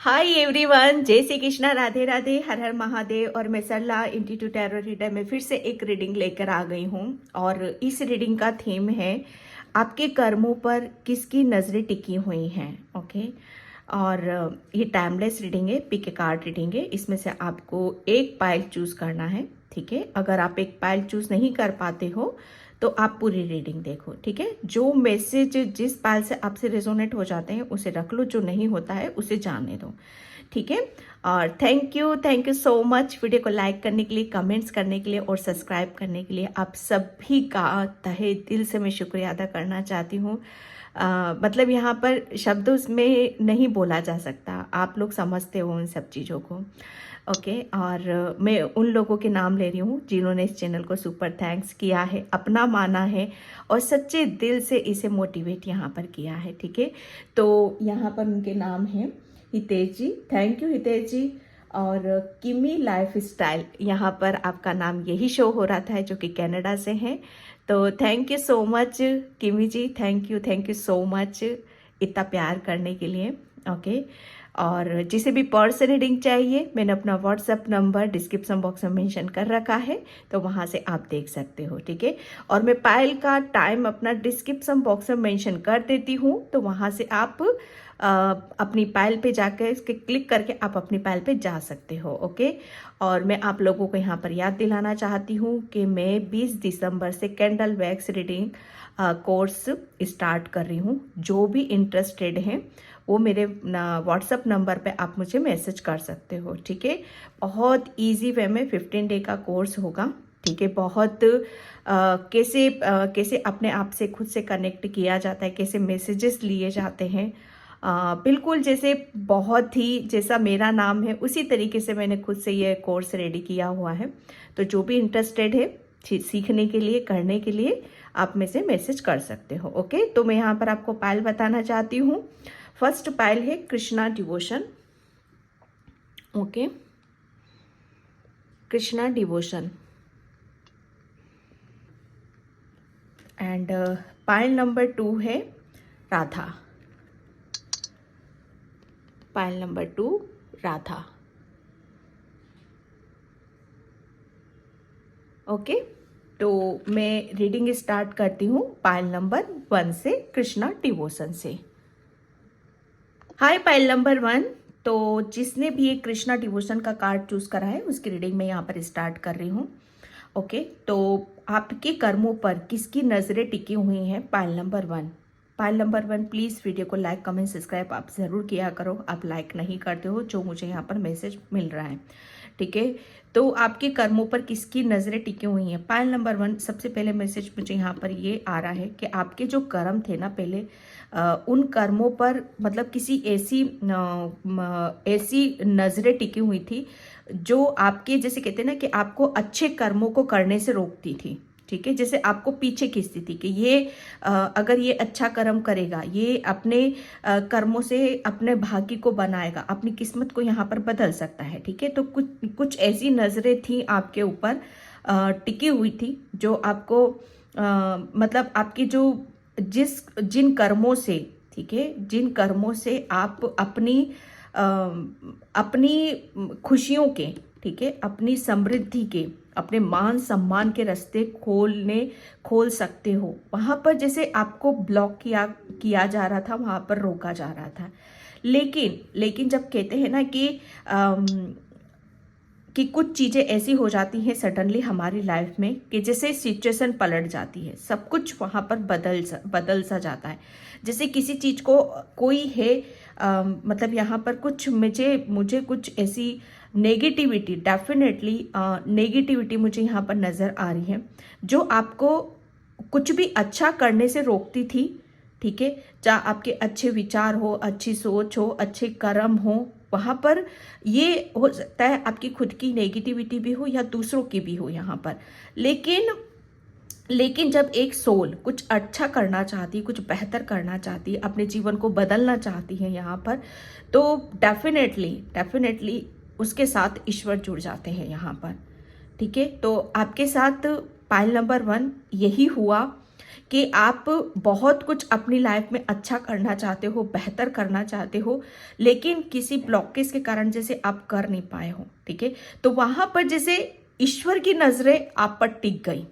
Hi everyone, जय श्री कृष्णा, राधे राधे, हर हर महादेव। और मैं सरला इंस्टीट्यूट टैरो रीडर में फिर से एक रीडिंग लेकर आ गई हूँ। और इस रीडिंग का थीम है आपके कर्मों पर किसकी नज़रें टिकी हुई हैं। ओके। और ये टाइमलेस रीडिंग है, पिक ए कार्ड रीडिंग है। इसमें से आपको एक पाइल चूज करना है। ठीक है, अगर आप एक पाइल चूज नहीं कर पाते हो तो आप पूरी रीडिंग देखो। ठीक है, जो मैसेज जिस पाइल से आपसे रेजोनेट हो जाते हैं उसे रख लो, जो नहीं होता है उसे जाने दो। ठीक है। और thank you so much video को लाइक करने के लिए, कमेंट्स करने के लिए और सब्सक्राइब करने के लिए। आप सभी का तहे दिल से मैं शुक्रिया अदा करना चाहती हूँ। मतलब यहाँ पर शब्दों में नहीं बोला जा सकता, आप लोग समझते हो उन सब चीज़ों को। ओके। और मैं उन लोगों के नाम ले रही हूँ जिन्होंने इस चैनल को सुपर थैंक्स किया है, अपना माना है और सच्चे दिल से इसे मोटिवेट यहाँ पर किया है। ठीक है, तो यहाँ पर उनके नाम हैं हितेश जी, थैंक यू हितेश जी। और किमी लाइफ स्टाइल, यहाँ पर आपका नाम यही शो हो रहा था जो कि कनाडा से हैं। तो थैंक यू सो मच किमी जी, थैंक यू सो मच इतना प्यार करने के लिए। ओके। और जिसे भी पर्सनल रीडिंग चाहिए, मैंने अपना व्हाट्सएप नंबर डिस्क्रिप्शन बॉक्स में मेंशन कर रखा है, तो वहाँ से आप देख सकते हो। ठीक है, और मैं पायल का टाइम अपना डिस्क्रिप्शन बॉक्स में मेंशन कर देती हूँ, तो वहाँ से आप अपनी पायल पे जाकर इसके क्लिक करके आप अपनी पायल पे जा सकते हो। ओके। और मैं आप लोगों को यहाँ पर याद दिलाना चाहती हूँ कि मैं 20 दिसंबर से candle wax reading course start कर रही हूँ। जो भी इंटरेस्टेड हैं वो मेरे व्हाट्सएप नंबर पे आप मुझे मैसेज कर सकते हो। ठीक है, बहुत इजी वे में 15 डे का कोर्स होगा। ठीक है, बहुत कैसे अपने आप से खुद से कनेक्ट किया जाता है, कैसे मैसेजेस लिए जाते हैं, बिल्कुल जैसे बहुत ही जैसा मेरा नाम है उसी तरीके से मैंने खुद से ये कोर्स रेडी किया हुआ है। तो जो भी इंटरेस्टेड है सीखने के लिए, करने के लिए, आप में से मैसेज कर सकते हो। ओके, तो मैं यहाँ पर आपको पायल बताना चाहती हूँ। फर्स्ट पायल है Krishna devotion. Okay, Krishna devotion. And pile number 2 है Radha. Pile number 2 Radha. Okay, तो मैं रीडिंग स्टार्ट करती हूँ पायल नंबर 1 से, कृष्णा डिवोशन से। हाय पायल नंबर 1। तो जिसने भी एक कृष्णा डिवोशन का कार्ड चूज करा है उसकी रीडिंग मैं यहाँ पर स्टार्ट कर रही हूँ। ओके, तो आपके कर्मों पर किसकी नजरें टिकी हुई हैं? Pile number 1। Pile number 1, please video को लाइक कमेंट सब्सक्राइब आप जरूर किया करो। आप लाइक नहीं करते हो जो मुझे यहाँ पर मैसेज मिल रहा है। ठीक है, तो आपके कर्मों पर किसकी नजरें टिकी हुई हैं? पायल नंबर 1, सबसे पहले मैसेज मुझे यहाँ पर ये आ रहा है कि आपके जो कर्म थे ना पहले, उन कर्मों पर मतलब किसी ऐसी नजरें टिकी हुई थी जो आपके, जैसे कहते हैं ना कि आपको अच्छे कर्मों को करने से रोकती थी। ठीक है, जैसे आपको पीछे खींचती थी कि ये अगर ये अच्छा कर्म करेगा, ये अपने कर्मों से अपने भाग्य को बनाएगा, अपनी किस्मत को यहाँ पर बदल सकता है। ठीक है, तो कुछ कुछ ऐसी नजरें थी आपके ऊपर टिकी हुई थी जो आपको मतलब आपकी जो जिन कर्मों से, ठीक है, जिन कर्मों से आप अपनी खुशियों के, ठीक है, अपनी समृद्धि के, अपने मान सम्मान के रास्ते खोल सकते हो, वहां पर जैसे आपको ब्लॉक किया जा रहा था, वहां पर रोका जा रहा था। लेकिन जब कहते हैं ना कि कुछ चीज़ें ऐसी हो जाती हैं सडनली हमारी लाइफ में कि जैसे सिचुएशन पलट जाती है, सब कुछ वहाँ पर बदल सा जाता है। जैसे किसी चीज़ को कोई है मतलब यहाँ पर कुछ मुझे कुछ ऐसी नेगेटिविटी, डेफिनेटली नेगेटिविटी मुझे यहाँ पर नज़र आ रही है जो आपको कुछ भी अच्छा करने से रोकती थी। ठीक है, चाहे आपके अच्छे विचार हो, अच्छी सोच हो, अच्छे कर्म हो, वहां पर ये हो सकता है आपकी खुद की नेगेटिविटी भी हो या दूसरों की भी हो यहाँ पर। लेकिन जब एक सोल कुछ अच्छा करना चाहती है, कुछ बेहतर करना चाहती है, अपने जीवन को बदलना चाहती है यहाँ पर, तो डेफिनेटली उसके साथ ईश्वर जुड़ जाते हैं यहाँ पर। ठीक है, तो आपके साथ पायल नंबर 1 यही हुआ कि आप बहुत कुछ अपनी लाइफ में अच्छा करना चाहते हो, बेहतर करना चाहते हो, लेकिन किसी ब्लॉकेज के कारण जैसे आप कर नहीं पाए हो। ठीक है, तो वहां पर जैसे ईश्वर की नजरें आप पर टिक गई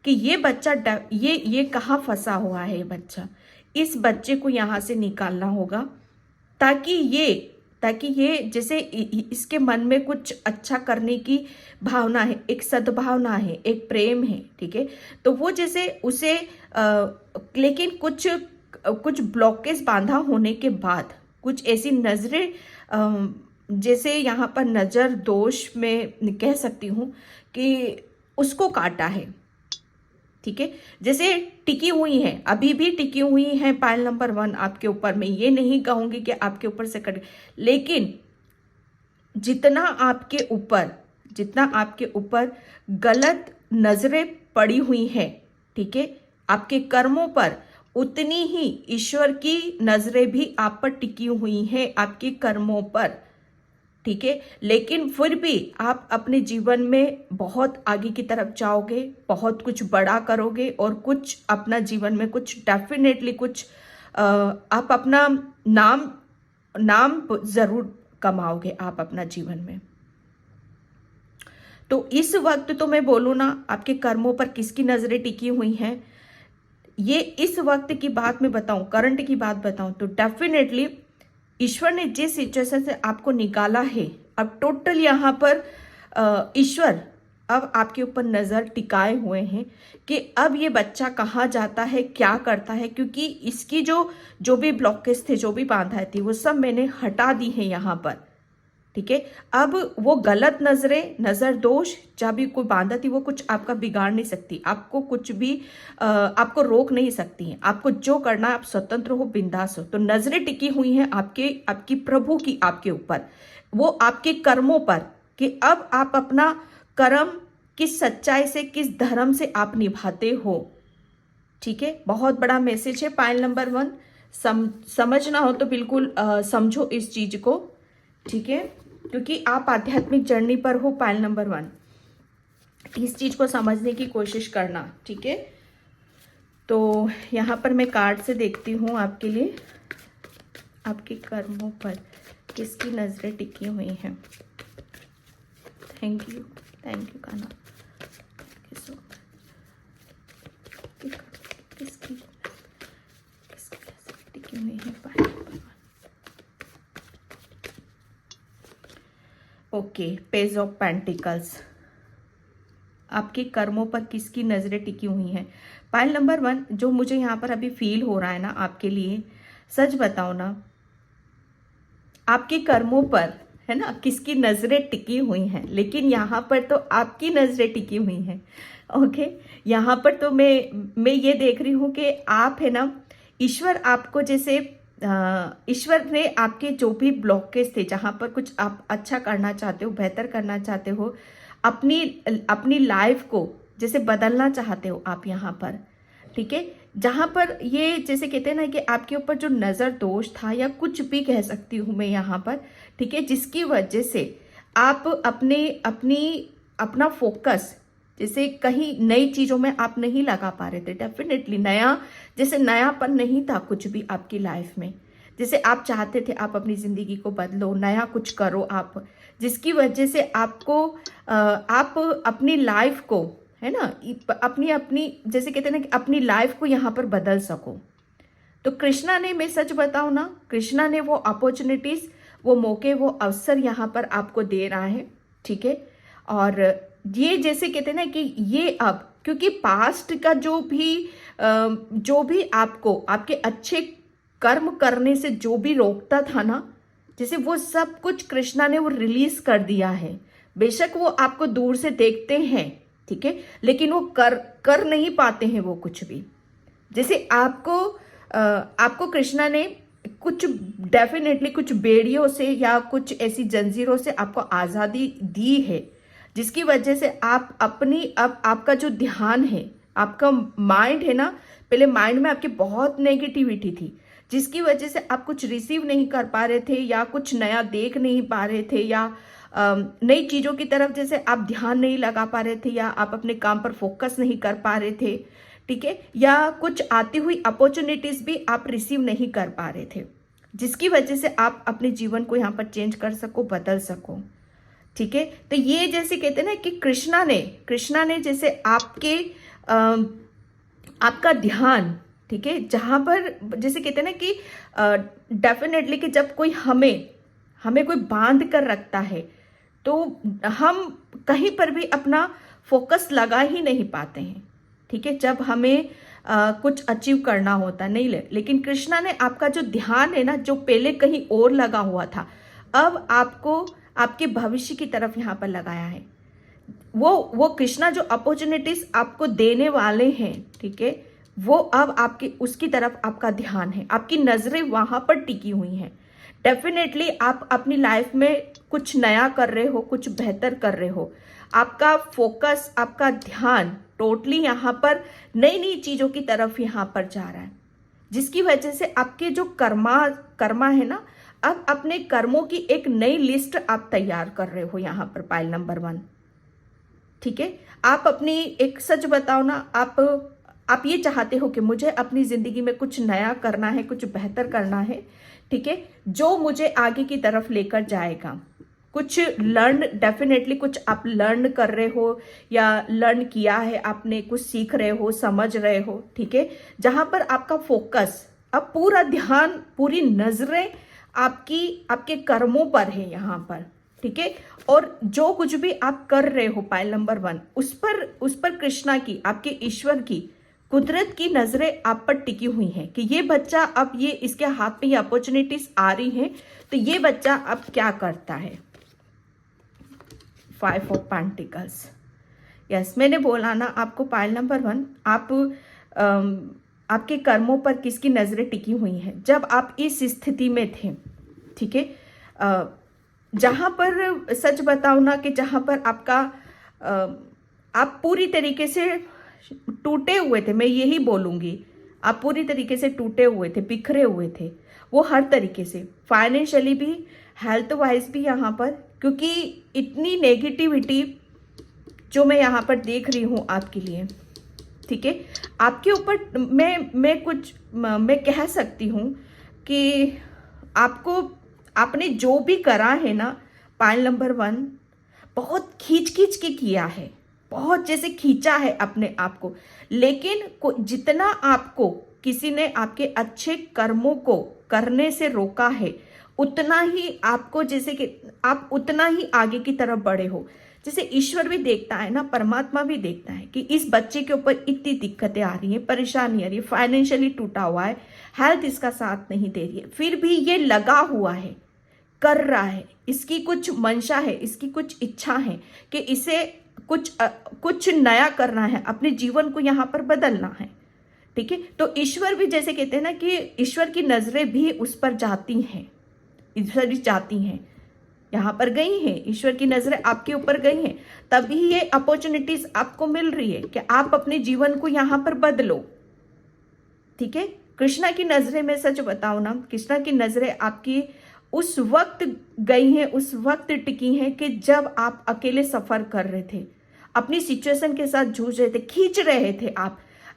कि ये बच्चा ये कहाँ फंसा हुआ है, ये बच्चा, इस बच्चे को यहां से निकालना होगा ताकि ये जैसे इसके मन में कुछ अच्छा करने की भावना है, एक सद्भावना है, एक प्रेम है। ठीक है, तो वो जैसे उसे लेकिन कुछ ब्लॉकेज बांधा होने के बाद कुछ ऐसी नजरें जैसे यहाँ पर नजर दोष में कह सकती हूँ कि उसको काटा है। ठीक है, जैसे टिकी हुई है, अभी भी टिकी हुई है पायल नंबर 1 आपके ऊपर। मैं ये नहीं कहूंगी कि आपके ऊपर से कट, लेकिन जितना आपके ऊपर गलत नजरें पड़ी हुई है, ठीक है, आपके कर्मों पर, उतनी ही ईश्वर की नजरें भी आप पर टिकी हुई हैं आपके कर्मों पर। ठीक है, लेकिन फिर भी आप अपने जीवन में बहुत आगे की तरफ जाओगे, बहुत कुछ बड़ा करोगे और कुछ अपना जीवन में कुछ डेफिनेटली कुछ आप अपना नाम जरूर कमाओगे आप अपना जीवन में। तो इस वक्त तो मैं बोलूँ ना, आपके कर्मों पर किसकी नजरें टिकी हुई हैं, ये इस वक्त की बात मैं बताऊं, करंट की बात बताऊं, तो डेफिनेटली ईश्वर ने जिस सिचुएशन से आपको निकाला है, अब टोटल यहाँ पर ईश्वर अब आपके ऊपर नजर टिकाए हुए हैं कि अब ये बच्चा कहाँ जाता है, क्या करता है, क्योंकि इसकी जो भी ब्लॉकेज थे, जो भी बाधाएं थी, वो सब मैंने हटा दी है यहाँ पर। ठीक है, अब वो गलत नजर दोष जहाँ भी कोई बाधा थी, वो कुछ आपका बिगाड़ नहीं सकती, आपको कुछ भी आपको रोक नहीं सकती है। आपको जो करना है, आप स्वतंत्र हो, बिंदास हो। तो नजरें टिकी हुई हैं आपकी प्रभु की आपके ऊपर, वो आपके कर्मों पर, कि अब आप अपना कर्म किस सच्चाई से, किस धर्म से आप निभाते हो। ठीक है, बहुत बड़ा मैसेज है पायल नंबर 1। समझना हो तो बिल्कुल समझो इस चीज को। ठीक है, क्योंकि आप आध्यात्मिक जर्नी पर हो पायल नंबर 1, इस चीज को समझने की कोशिश करना। ठीक है, तो यहाँ पर मैं कार्ड से देखती हूँ आपके लिए, आपके कर्मों पर किसकी नजरें टिकी हुई हैं। Thank you Kanha. किसकी नजरें टिकी हुई है pile number 1। Okay, page of pentacles, आपके कर्मों पर किसकी नजरें टिकी हुई हैं। पायल नंबर 1, जो मुझे यहाँ पर अभी फील हो रहा है ना आपके लिए, सच बताओ ना, आपके कर्मों पर है ना किसकी नजरें टिकी हुई हैं, लेकिन यहाँ पर तो आपकी नजरें टिकी हुई हैं। ओके, यहाँ पर तो मैं ये देख रही हूँ कि आप है ना, ईश्वर आपको जैसे ईश्वर ने आपके जो भी ब्लॉकेज थे, जहां पर कुछ आप अच्छा करना चाहते हो, बेहतर करना चाहते हो, अपनी लाइफ को जैसे बदलना चाहते हो आप यहाँ पर। ठीक है, जहां पर ये जैसे कहते हैं ना कि आपके ऊपर जो नजर दोष था, या कुछ भी कह सकती हूँ मैं यहाँ पर, ठीक है, जिसकी वजह से आप अपना फोकस जैसे कहीं नई चीजों में आप नहीं लगा पा रहे थे। डेफिनेटली नयापन नहीं था कुछ भी आपकी लाइफ में, जैसे आप चाहते थे आप अपनी जिंदगी को बदलो, नया कुछ करो आप, जिसकी वजह से आपको आप अपनी लाइफ को है ना, अपनी जैसे कहते हैं ना कि अपनी लाइफ को यहाँ पर बदल सको। तो कृष्णा ने, मैं सच बताऊं ना, कृष्णा ने वो अपॉर्चुनिटीज, वो मौके, वो अवसर यहाँ पर आपको दे रहा है। ठीक है, और ये जैसे कहते हैं ना कि ये अब, क्योंकि पास्ट का जो भी आपको आपके अच्छे कर्म करने से जो भी रोकता था ना, जैसे वो सब कुछ कृष्णा ने वो रिलीज कर दिया है। बेशक वो आपको दूर से देखते हैं, ठीक है, लेकिन वो कर नहीं पाते हैं वो कुछ भी। जैसे आपको कृष्णा ने कुछ डेफिनेटली कुछ बेड़ियों से या कुछ ऐसी जंजीरों से आपको आजादी दी है, जिसकी वजह से आप आपका जो ध्यान है, आपका माइंड है ना, पहले माइंड में आपकी बहुत नेगेटिविटी थी, जिसकी वजह से आप कुछ रिसीव नहीं कर पा रहे थे, या कुछ नया देख नहीं पा रहे थे, या नई चीजों की तरफ जैसे आप ध्यान नहीं लगा पा रहे थे, या आप अपने काम पर फोकस नहीं कर पा रहे थे। ठीक है, या कुछ आती हुई अपॉर्चुनिटीज भी आप रिसीव नहीं कर पा रहे थे, जिसकी वजह से आप अपने जीवन को यहाँ पर चेंज कर सको, बदल सको। ठीक है, तो ये जैसे कहते हैं ना कि कृष्णा ने जैसे आपका ध्यान, ठीक है, जहां पर जैसे कहते हैं ना कि डेफिनेटली कि जब कोई हमें कोई बांध कर रखता है तो हम कहीं पर भी अपना फोकस लगा ही नहीं पाते हैं। ठीक है, जब हमें कुछ अचीव करना होता नहीं लेकिन कृष्णा ने आपका जो ध्यान है ना, जो पहले कहीं और लगा हुआ था, अब आपको आपके भविष्य की तरफ यहाँ पर लगाया है। वो कृष्णा जो अपॉर्चुनिटीज आपको देने वाले हैं, ठीक है, वो अब आपके उसकी तरफ आपका ध्यान है, आपकी नजरें वहां पर टिकी हुई हैं। डेफिनेटली आप अपनी लाइफ में कुछ नया कर रहे हो, कुछ बेहतर कर रहे हो, आपका फोकस, आपका ध्यान टोटली यहाँ पर नई नई चीजों की तरफ यहाँ पर जा रहा है, जिसकी वजह से आपके जो कर्मा है ना, अब अपने कर्मों की एक नई लिस्ट आप तैयार कर रहे हो यहाँ पर पाइल नंबर 1। ठीक है, आप अपनी एक सच बताओ ना, आप ये चाहते हो कि मुझे अपनी जिंदगी में कुछ नया करना है, कुछ बेहतर करना है, ठीक है, जो मुझे आगे की तरफ लेकर जाएगा। कुछ लर्न, डेफिनेटली कुछ आप लर्न कर रहे हो या लर्न किया है आपने, कुछ सीख रहे हो, समझ रहे हो, ठीक है, जहां पर आपका फोकस, अब पूरा ध्यान, पूरी नजरें आपके कर्मों पर है यहाँ पर। ठीक है, और जो कुछ भी आप कर रहे हो पाइल नंबर 1, उस पर कृष्णा की, आपके ईश्वर की, कुदरत की नजरें आप पर टिकी हुई हैं कि ये बच्चा, अब ये इसके हाथ में ये अपॉर्चुनिटीज आ रही हैं, तो ये बच्चा अब क्या करता है। 5 ऑफ पेंटिकल्स, यस, मैंने बोला ना आपको पाइल नंबर 1, आपके कर्मों पर किसकी नजरें टिकी हुई हैं जब आप इस स्थिति में थे। ठीक है, जहां पर सच बताओ ना कि जहां पर आप पूरी तरीके से टूटे हुए थे, मैं यही बोलूंगी, आप पूरी तरीके से टूटे हुए थे, बिखरे हुए थे, वो हर तरीके से, फाइनेंशियली भी, हेल्थ वाइज भी यहाँ पर, क्योंकि इतनी नेगेटिविटी जो मैं यहाँ पर देख रही हूँ आपके लिए। ठीक है, आपके ऊपर मैं कह सकती हूँ कि आपने जो भी करा है ना पाइल नंबर 1, बहुत खींच के किया है, बहुत जैसे खींचा है अपने आप को, लेकिन जितना आपको किसी ने आपके अच्छे कर्मों को करने से रोका है, उतना ही आपको, जैसे कि आप उतना ही आगे की तरफ बढ़े हो। जैसे ईश्वर भी देखता है ना, परमात्मा भी देखता है कि इस बच्चे के ऊपर इतनी दिक्कतें आ रही हैं, परेशानी आ रही है, फाइनेंशियली टूटा हुआ है, हेल्थ इसका साथ नहीं दे रही है, फिर भी ये लगा हुआ है, कर रहा है, इसकी कुछ मंशा है, इसकी कुछ इच्छा है कि इसे कुछ नया करना है, अपने जीवन को यहाँ पर बदलना है। ठीक है, तो ईश्वर भी, जैसे कहते हैं ना कि ईश्वर की नजरें भी उस पर जाती हैं, ईश्वर भी जाती हैं, यहाँ पर गई हैं, ईश्वर की नजरें आपके ऊपर गई हैं, तभी ये अपॉर्चुनिटीज आपको मिल रही है कि आप अपने जीवन को यहाँ पर बदलो। ठीक है, कृष्णा की नजरें, मैं सच बताऊं ना, कृष्णा की नजरें आपकी उस वक्त गई हैं, उस वक्त टिकी हैं कि जब आप अकेले सफर कर रहे थे, अपनी सिचुएशन के साथ जूझ रहे थे, खींच रहे थे,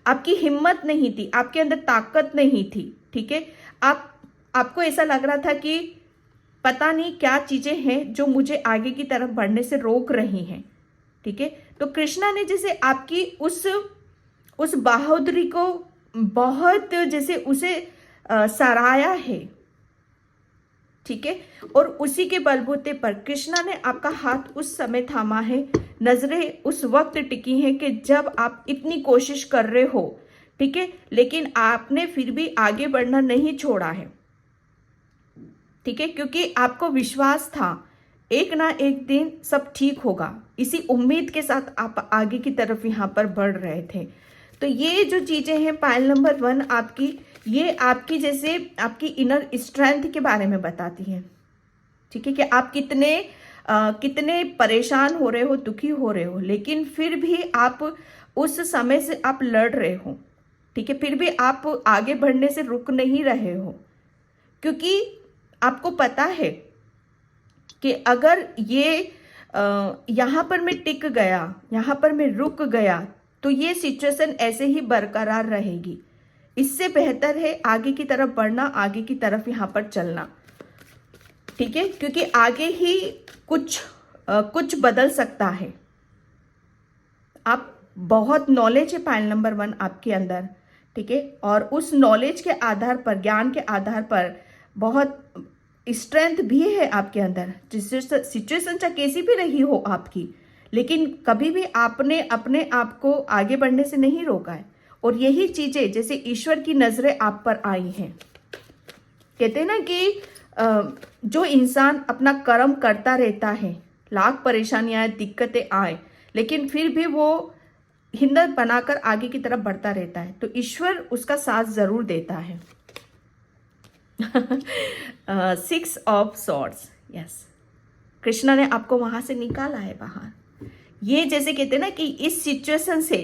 आपकी हिम्मत नहीं थी, आपके अंदर ताकत नहीं थी। ठीक है, आपको ऐसा लग रहा था कि पता नहीं क्या चीजें हैं जो मुझे आगे की तरफ बढ़ने से रोक रही हैं। ठीक है, तो कृष्णा ने जैसे आपकी उस बहादुरी को बहुत जैसे उसे सराहा है। ठीक है, और उसी के बलबूते पर कृष्णा ने आपका हाथ उस समय थामा है, नजरें उस वक्त टिकी हैं कि जब आप इतनी कोशिश कर रहे हो, ठीक है, लेकिन आपने फिर भी आगे बढ़ना नहीं छोड़ा है। ठीक है, क्योंकि आपको विश्वास था एक ना एक दिन सब ठीक होगा, इसी उम्मीद के साथ आप आगे की तरफ यहाँ पर बढ़ रहे थे। तो ये जो चीजें हैं पाइल नंबर 1 आपकी, ये आपकी जैसे आपकी इनर स्ट्रेंथ के बारे में बताती है। ठीक है, कि आप कितने परेशान हो रहे हो, दुखी हो रहे हो, लेकिन फिर भी आप उस समय से आप लड़ रहे हो। ठीक है, फिर भी आप आगे बढ़ने से रुक नहीं रहे हो, क्योंकि आपको पता है कि अगर ये यहाँ पर मैं टिक गया, यहाँ पर मैं रुक गया, तो ये सिचुएशन ऐसे ही बरकरार रहेगी। इससे बेहतर है आगे की तरफ बढ़ना, आगे की तरफ यहाँ पर चलना, ठीक है, क्योंकि आगे ही कुछ बदल सकता है। आप बहुत नॉलेज है पाइल नंबर 1 आपके अंदर, ठीक है, और उस नॉलेज के आधार पर, ज्ञान के आधार पर बहुत स्ट्रेंथ भी है आपके अंदर। सिचुएशन चाहे कैसी भी रही हो आपकी, लेकिन कभी भी आपने अपने आप को आगे बढ़ने से नहीं रोका है। और यही चीजें जैसे ईश्वर की नजरें आप पर आई हैं। कहते हैं ना कि जो इंसान अपना कर्म करता रहता है, लाख परेशानियां आए, दिक्कतें आए, लेकिन फिर भी वो हिम्मत बनाकर आगे की तरफ बढ़ता रहता है, तो ईश्वर उसका साथ जरूर देता है। 6 ऑफ सॉर्ड्स, यस, कृष्णा ने आपको वहां से निकाला है बाहर। ये जैसे कहते हैं ना कि इस सिचुएशन से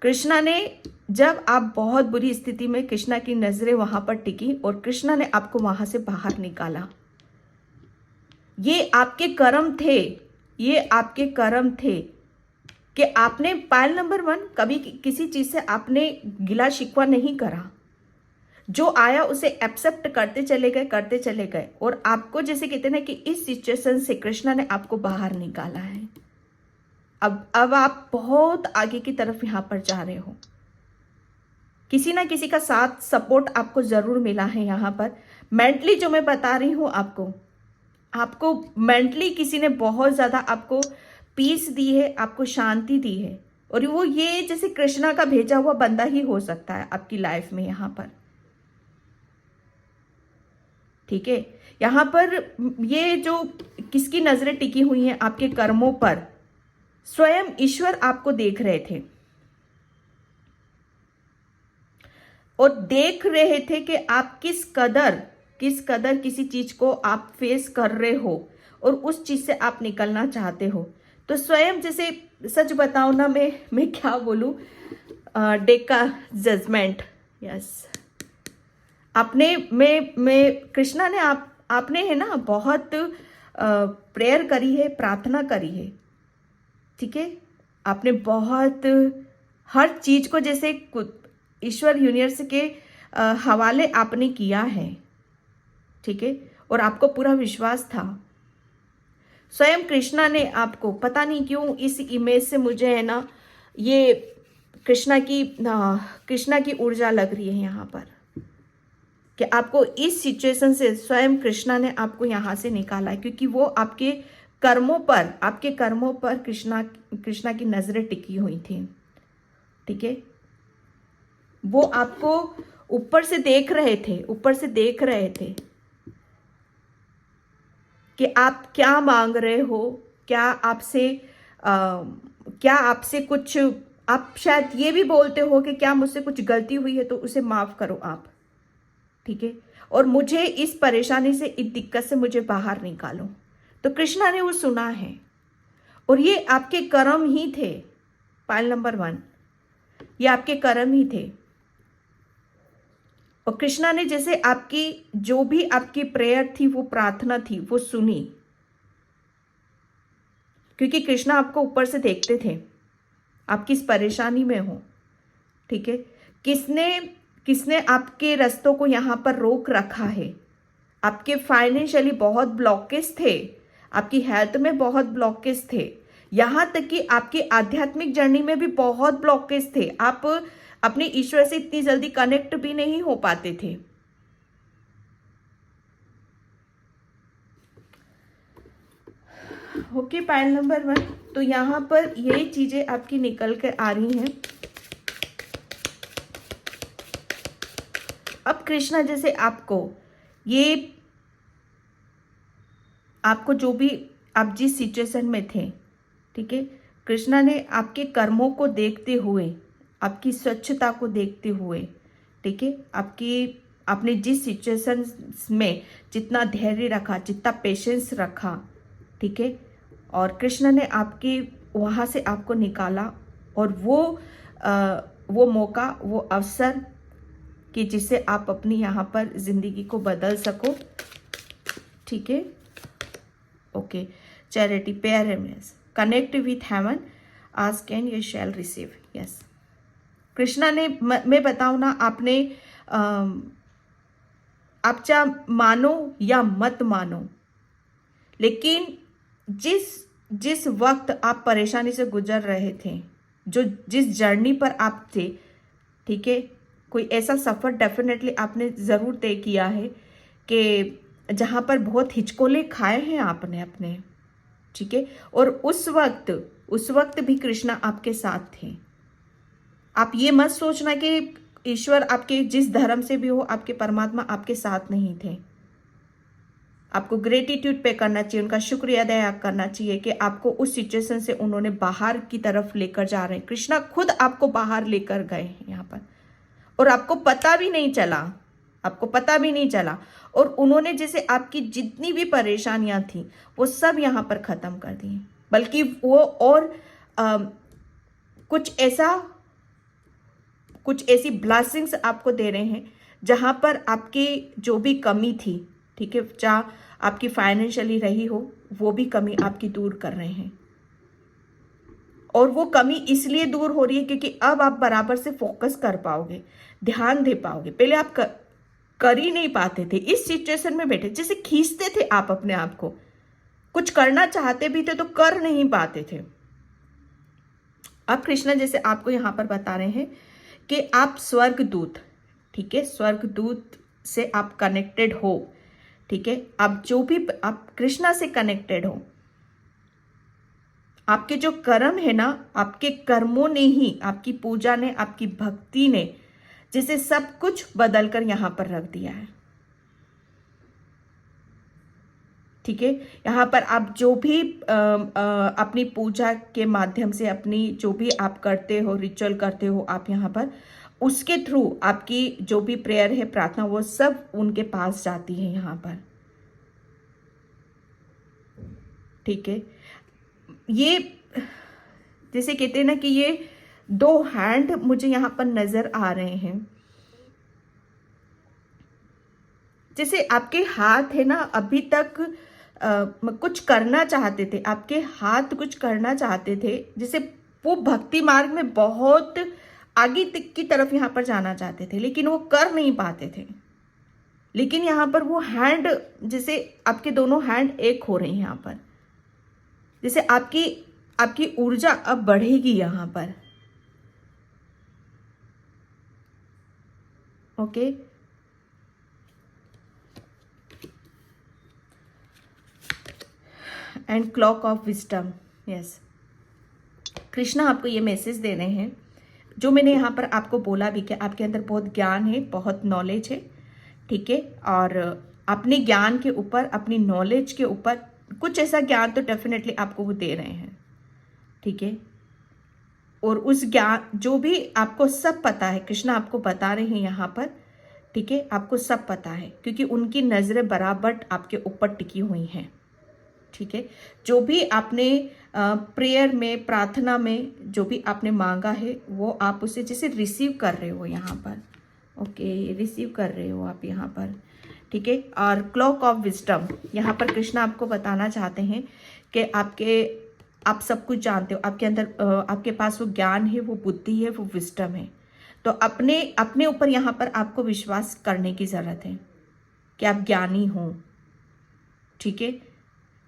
कृष्णा ने, जब आप बहुत बुरी स्थिति में, कृष्णा की नजरें वहां पर टिकी और कृष्णा ने आपको वहां से बाहर निकाला। ये आपके कर्म थे, ये आपके कर्म थे कि आपने पाइल नंबर 1 कभी किसी चीज से आपने गिला शिकवा नहीं करा। जो आया उसे एक्सेप्ट करते चले गए, और आपको जैसे कहते हैं ना कि इस सिचुएशन से कृष्णा ने आपको बाहर निकाला है। अब आप बहुत आगे की तरफ यहां पर जा रहे हो। किसी ना किसी का साथ, सपोर्ट आपको जरूर मिला है यहां पर। मेंटली जो मैं बता रही हूं आपको मेंटली किसी ने बहुत ज्यादा आपको पीस दी है, आपको शांति दी है, और वो ये जैसे कृष्णा का भेजा हुआ बंदा ही हो सकता है आपकी लाइफ में यहां पर, ठीक है। यहां पर ये जो किसकी नजरें टिकी हुई हैं आपके कर्मों पर, स्वयं ईश्वर आपको देख रहे थे और देख रहे थे कि आप किस कदर किसी चीज को आप फेस कर रहे हो और उस चीज से आप निकलना चाहते हो। तो स्वयं, जैसे सच बताऊं ना, मैं क्या बोलूं, डेक का जजमेंट, यस, आपने मैं कृष्णा ने आपने है ना बहुत प्रेयर करी है, प्रार्थना करी है, ठीक है। आपने बहुत हर चीज को जैसे ईश्वर यूनिवर्स के हवाले आपने किया है, ठीक है, और आपको पूरा विश्वास था। स्वयं कृष्णा ने आपको, पता नहीं क्यों इस इमेज से मुझे है ना ये कृष्णा की ऊर्जा लग रही है यहाँ पर, कि आपको इस सिचुएशन से स्वयं कृष्णा ने आपको यहाँ से निकाला है, क्योंकि वो आपके कर्मों पर कृष्णा की नजरें टिकी हुई थी, ठीक है। वो आपको ऊपर से देख रहे थे कि आप क्या मांग रहे हो, क्या आपसे कुछ, आप शायद ये भी बोलते हो कि क्या मुझसे कुछ गलती हुई है तो उसे माफ करो आप, ठीक है, और मुझे इस परेशानी से, इस दिक्कत से मुझे बाहर निकालो। तो कृष्णा ने वो सुना है, और ये आपके कर्म ही थे। पाइल नंबर 1, ये आपके कर्म ही थे। और कृष्णा ने जैसे आपकी जो भी आपकी प्रेयर थी, वो प्रार्थना थी, वो सुनी, क्योंकि कृष्णा आपको ऊपर से देखते थे आप किस परेशानी में हो, ठीक है। किसने आपके रास्तों को यहां पर रोक रखा है। आपके फाइनेंशियली बहुत ब्लॉकेज थे, आपकी हेल्थ में बहुत ब्लॉकेज थे, यहां तक कि आपकी आध्यात्मिक जर्नी में भी बहुत ब्लॉकेज थे। आप अपने ईश्वर से इतनी जल्दी कनेक्ट भी नहीं हो पाते थे। ओके, पाइल नंबर 1, तो यहां पर ये चीजें आपकी निकल कर आ रही हैं। अब कृष्णा जैसे आपको जो भी, आप जिस सिचुएशन में थे, ठीक है, कृष्णा ने आपके कर्मों को देखते हुए, आपकी स्वच्छता को देखते हुए, ठीक है, आपने जिस सिचुएशन में जितना धैर्य रखा, जितना पेशेंस रखा, ठीक है, और कृष्ण ने आपके वहाँ से आपको निकाला, और वो मौका, वो अवसर कि जिससे आप अपनी यहाँ पर जिंदगी को बदल सको, ठीक है। Okay, charity, prayer, connect with heaven, ask and you shall receive. Yes, Krishna ने मैं बताऊं ना, आपने आप चाहे मानो या मत मानो, लेकिन जिस वक्त आप परेशानी से गुजर रहे थे, जिस जर्नी पर आप थे, ठीक है, कोई ऐसा सफ़र डेफिनेटली आपने ज़रूर तय किया है कि जहाँ पर बहुत हिचकोले खाए हैं आपने अपने, ठीक है, और उस वक्त भी कृष्णा आपके साथ थे। आप ये मत सोचना कि ईश्वर आपके जिस धर्म से भी हो, आपके परमात्मा आपके साथ नहीं थे। आपको ग्रेटिट्यूड पे करना चाहिए, उनका शुक्रिया अदा करना चाहिए कि आपको उस सिचुएशन से उन्होंने बाहर की तरफ लेकर जा रहे हैं। कृष्णा खुद आपको बाहर लेकर गए हैं यहाँ पर, और आपको पता भी नहीं चला, और उन्होंने जैसे आपकी जितनी भी परेशानियां थी वो सब यहाँ पर खत्म कर दी, बल्कि वो और कुछ ऐसी ब्लेसिंग्स आपको दे रहे हैं जहां पर आपकी जो भी कमी थी, ठीक है, चाहे आपकी फाइनेंशियली रही हो, वो भी कमी आपकी दूर कर रहे हैं। और वो कमी इसलिए दूर हो रही है क्योंकि अब आप बराबर से फोकस कर पाओगे, ध्यान दे पाओगे। पहले आप कर ही नहीं पाते थे, इस सिचुएशन में बैठे जैसे खींचते थे आप अपने आप को, कुछ करना चाहते भी थे तो कर नहीं पाते थे। अब कृष्णा जैसे आपको यहां पर बता रहे हैं कि आप स्वर्गदूत, ठीक है, स्वर्गदूत से आप कनेक्टेड हो, ठीक है, आप जो भी आप कृष्णा से कनेक्टेड हो, आपके जो कर्म है ना, आपके कर्मों ने ही, आपकी पूजा ने, आपकी भक्ति ने जैसे सब कुछ बदलकर यहां पर रख दिया है, ठीक है। यहाँ पर आप जो भी अपनी पूजा के माध्यम से, अपनी जो भी आप करते हो, रिचुअल करते हो आप यहाँ पर, उसके थ्रू आपकी जो भी प्रेयर है, प्रार्थना, वो सब उनके पास जाती है यहाँ पर, ठीक है। ये जैसे कहते हैं ना कि ये 2 हैंड मुझे यहाँ पर नजर आ रहे हैं, जैसे आपके हाथ है ना, अभी तक कुछ करना चाहते थे, आपके हाथ कुछ करना चाहते थे, जैसे वो भक्ति मार्ग में बहुत आगे तक की तरफ यहाँ पर जाना चाहते थे, लेकिन वो कर नहीं पाते थे। लेकिन यहाँ पर वो हैंड, जैसे आपके दोनों हैंड एक हो रहे हैं यहाँ पर, जैसे आपकी ऊर्जा अब बढ़ेगी यहाँ पर, okay. And clock of wisdom, yes, Krishna आपको ये मैसेज दे रहे हैं, जो मैंने यहाँ पर आपको बोला भी कि आपके अंदर बहुत ज्ञान है, बहुत नॉलेज है, ठीक है, और अपने ज्ञान के ऊपर, अपनी नॉलेज के ऊपर कुछ ऐसा ज्ञान तो डेफिनेटली आपको वो दे रहे हैं, ठीक है। और उस ज्ञान, जो भी आपको सब पता है, कृष्णा आपको बता रहे हैं यहाँ पर, ठीक है, आपको सब पता है, क्योंकि उनकी नजरें बराबर आपके ऊपर टिकी हुई हैं, ठीक है। जो भी आपने प्रेयर में, प्रार्थना में जो भी आपने मांगा है, वो आप उसे जैसे रिसीव कर रहे हो यहाँ पर, ओके, रिसीव कर रहे हो आप यहाँ पर, ठीक है। और क्लॉक ऑफ विजडम, यहाँ पर कृष्णा आपको बताना चाहते हैं कि आप सब कुछ जानते हो, आपके अंदर आपके पास वो ज्ञान है, वो बुद्धि है, वो विजडम है, तो अपने ऊपर यहाँ पर आपको विश्वास करने की ज़रूरत है कि आप ज्ञानी हो, ठीक है।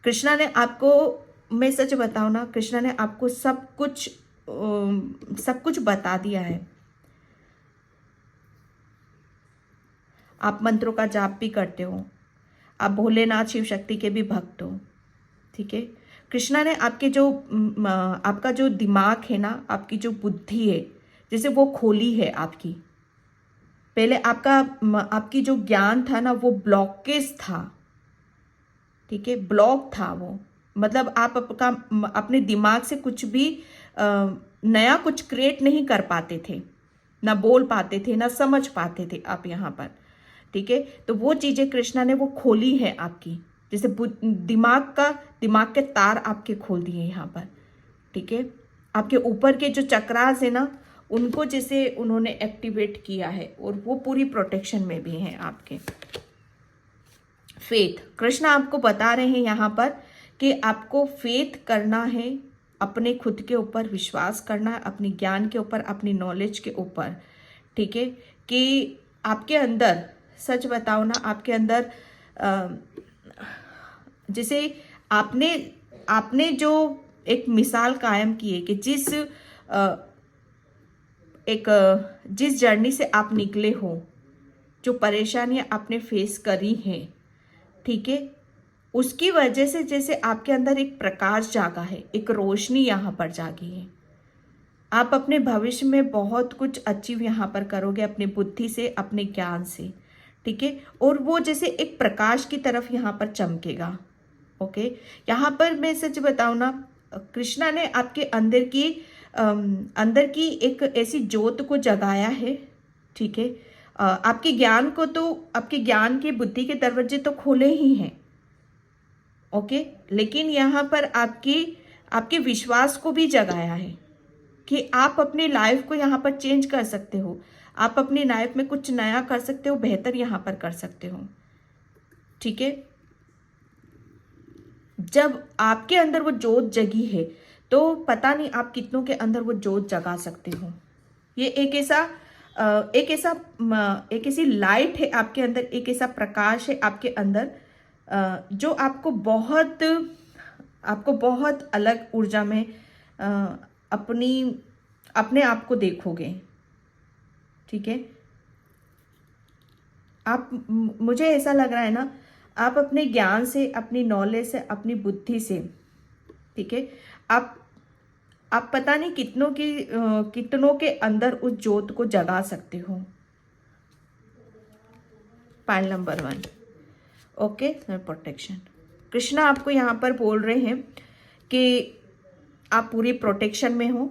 कृष्णा ने आपको, मैं सच बताऊं ना, कृष्णा ने आपको सब कुछ बता दिया है। आप मंत्रों का जाप भी करते हो, आप भोलेनाथ शिव शक्ति के भी भक्त हो, ठीक है। कृष्णा ने आपका जो दिमाग है ना, आपकी जो बुद्धि है, जैसे वो खोली है आपकी। पहले आपकी जो ज्ञान था ना, वो ब्लॉकेज था, ठीक है, ब्लॉक था वो, मतलब आप अपने दिमाग से कुछ भी नया कुछ क्रिएट नहीं कर पाते थे, ना बोल पाते थे, ना समझ पाते थे आप यहाँ पर, ठीक है। तो वो चीजें कृष्णा ने वो खोली है आपकी, जैसे दिमाग के तार आपके खोल दिए यहाँ पर, ठीक है। आपके ऊपर के जो चक्रास है ना, उनको जैसे उन्होंने एक्टिवेट किया है, और वो पूरी प्रोटेक्शन में भी हैं आपके। फेथ, कृष्णा आपको बता रहे हैं यहाँ पर कि आपको फेथ करना है, अपने खुद के ऊपर विश्वास करना है, अपने ज्ञान के ऊपर, अपनी नॉलेज के ऊपर, ठीक है। कि आपके अंदर, सच बताओ ना, आपके अंदर जैसे आपने आपने जो एक मिसाल कायम की है कि जिस जर्नी से आप निकले हो, जो परेशानियां आपने फेस करी हैं, ठीक है, उसकी वजह से जैसे आपके अंदर एक प्रकाश जागा है, एक रोशनी यहाँ पर जागी है। आप अपने भविष्य में बहुत कुछ अचीव यहाँ पर करोगे अपनी बुद्धि से, अपने ज्ञान से, ठीक है। और वो जैसे एक प्रकाश की तरफ यहाँ पर चमकेगा। ओके, यहाँ पर मैं सच बताऊँ ना, कृष्णा ने आपके अंदर की एक ऐसी ज्योत को जगाया है, ठीक है। आपके ज्ञान को तो, आपके ज्ञान की बुद्धि के दरवाजे तो खोले ही हैं, ओके, लेकिन यहाँ पर आपके विश्वास को भी जगाया है कि आप अपनी लाइफ को यहाँ पर चेंज कर सकते हो, आप अपनी लाइफ में कुछ नया कर सकते हो, बेहतर यहाँ पर कर सकते हो, ठीक है। जब आपके अंदर वो जोत जगी है तो पता नहीं आप कितनों के अंदर वो जोत जगा सकते हो। ये एक ऐसी लाइट है आपके अंदर, एक ऐसा प्रकाश है आपके अंदर जो आपको बहुत अलग ऊर्जा में अपने आप को देखोगे, ठीक है। मुझे ऐसा लग रहा है ना, आप अपने ज्ञान से, अपनी नॉलेज से, अपनी बुद्धि से, ठीक है, आप पता नहीं कितनों के अंदर उस ज्योत को जगा सकते हो। Pile number 1, okay, protection. Krishna आपको यहाँ पर बोल रहे हैं कि आप पूरी प्रोटेक्शन में हो,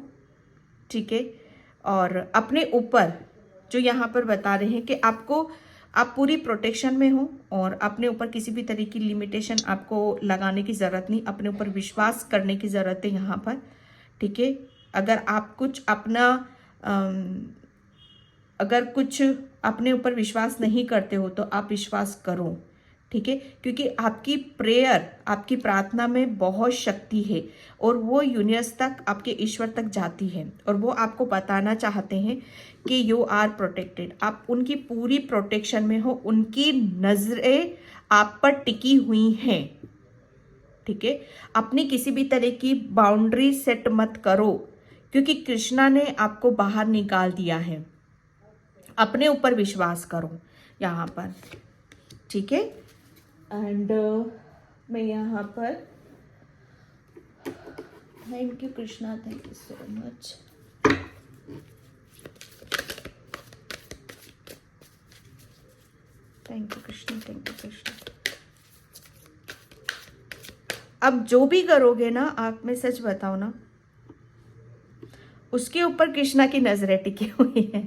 ठीक है। और अपने ऊपर जो यहाँ पर बता रहे हैं कि आप पूरी प्रोटेक्शन में हो और अपने ऊपर किसी भी तरह की लिमिटेशन आपको लगाने की ज़रूरत नहीं, अपने ऊपर विश्वास करने की ज़रूरत है यहाँ पर, ठीक है। अगर कुछ अपने ऊपर विश्वास नहीं करते हो तो आप विश्वास करो, ठीक है, क्योंकि आपकी प्रेयर, आपकी प्रार्थना में बहुत शक्ति है और वो यूनिवर्स तक, आपके ईश्वर तक जाती है और वो आपको बताना चाहते हैं कि यू आर प्रोटेक्टेड, आप उनकी पूरी प्रोटेक्शन में हो, उनकी नजरें आप पर टिकी हुई हैं, ठीक है। अपनी किसी भी तरह की बाउंड्री सेट मत करो क्योंकि कृष्णा ने आपको बाहर निकाल दिया है। अपने ऊपर विश्वास करो यहाँ पर, ठीक है। एंड मैं यहाँ पर, thank you Krishna, thank you so much. Thank you Krishna, thank you Krishna. अब जो भी करोगे ना आप, मैं सच बताओ ना, उसके ऊपर कृष्णा की नजरें टिकी हुई है